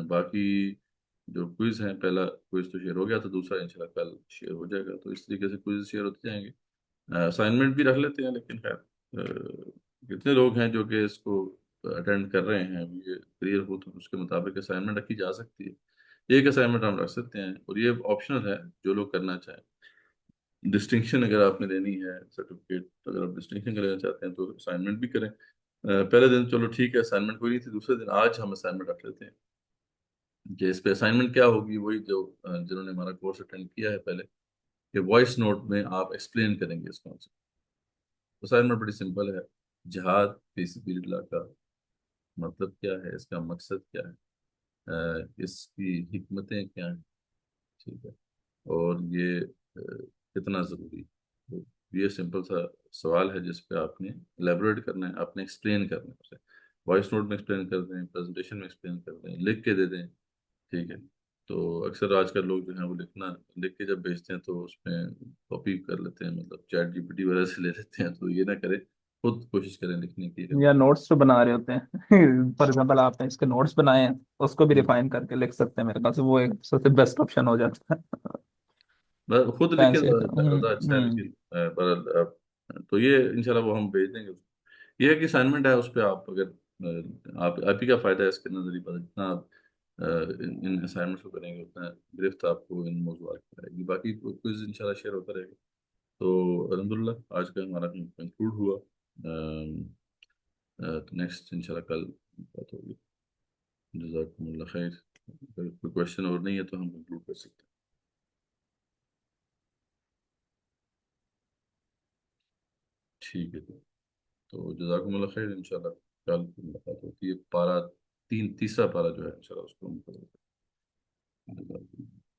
باقی جو کوئز ہیں، پہلا کوئز تو شیئر ہو گیا، تو دوسرا انشاءاللہ کل شیئر ہو جائے گا. تو اس طریقے سے کوئز شیئر ہوتے جائیں گے. اسائنمنٹ بھی رکھ لیتے ہیں، لیکن خیر کتنے لوگ ہیں جو کہ اس کو اٹینڈ کر رہے ہیں. یہ کلیئر ہو تو اس کے مطابق اسائنمنٹ رکھی جا سکتی ہے. ایک اسائنمنٹ ہم رکھ سکتے ہیں، اور یہ آپشنل ہے جو لوگ کرنا چاہیں. ڈسٹنکشن اگر آپ نے لینی ہے، سرٹیفکیٹ اگر آپ ڈسٹنکشن لینا چاہتے ہیں تو اسائنمنٹ بھی کریں. پہلے دن چلو ٹھیک ہے اسائنمنٹ کوئی نہیں تھی، دوسرے دن آج ہم اسائنمنٹ رکھ لیتے ہیں. کہ اس پہ اسائنمنٹ کیا ہوگی، وہی جو جنہوں نے ہمارا کورس اٹینڈ کیا ہے پہلے، کہ وائس نوٹ میں آپ ایکسپلین کریں گے اس کانسیپٹ. اسائنمنٹ بڑی سمپل ہے. جہاد فی سبیل اللہ کا مطلب کیا ہے، اس کا مقصد کیا ہے، اس کی حکمتیں کیا ہیں. ٹھیک ہے، اور یہ کتنا ضروری ہے. تو یہ سمپل سا سوال ہے جس پہ آپ نے الیبوریٹ کرنا ہے، آپ نے ایکسپلین کرنا ہے اسے. وائس نوٹ میں ایکسپلین کر دیں، پریزنٹیشن میں ایکسپلین کر دیں، لکھ کے دے دیں. ٹھیک ہے. تو اکثر آج کل لوگ جو ہیں وہ لکھ کے جب بھیجتے ہیں تو اس میں کاپی کر لیتے ہیں، مطلب چیٹ جی پی ٹی وغیرہ سے لے لیتے ہیں. تو یہ نہ کریں، خود کوشش کریں لکھنے کی. یا نوٹس جو بنا رہے ہوتے ہیں فار ایگزامپل آپ نے اس کے نوٹس بنائے ہیں، اس کو بھی ہوں. ریفائن کر کے لکھ سکتے ہیں. میرے پاس وہ ایک سب سے بیسٹ آپشن ہو جاتا ہے. بس خود لکھیں فینسی. زیادہ اچھا ہے. لیکن تو یہ انشاءاللہ وہ ہم بھیج دیں گے. یہ ہے کہ اسائنمنٹ ہے، اس پہ آپ اگر آپ ہی کا فائدہ ہے اس کے نظریے پر. جتنا آپ ان اسائنمنٹس کو کریں گے اتنا گرفت آپ کو ان موضوعات کی آئے گی. باقی کوئز انشاءاللہ شیئر ہوتا رہے گا. تو الحمدللہ آج کا ہمارا کنکلوڈ ہوا. تو نیکسٹ انشاءاللہ کل بات ہوگی. جزاکم اللہ خیر. اگر کوئی کوشچن اور نہیں ہے تو ہم کنکلوڈ کر سکتے ہیں. ٹھیک ہے. تو جزاکم اللہ خیر. انشاءاللہ کل ملاقات ہوتی ہے. پارہ تیسرا پارہ جو ہے انشاءاللہ اس کو ہم کریں گے. جزاکم اللہ.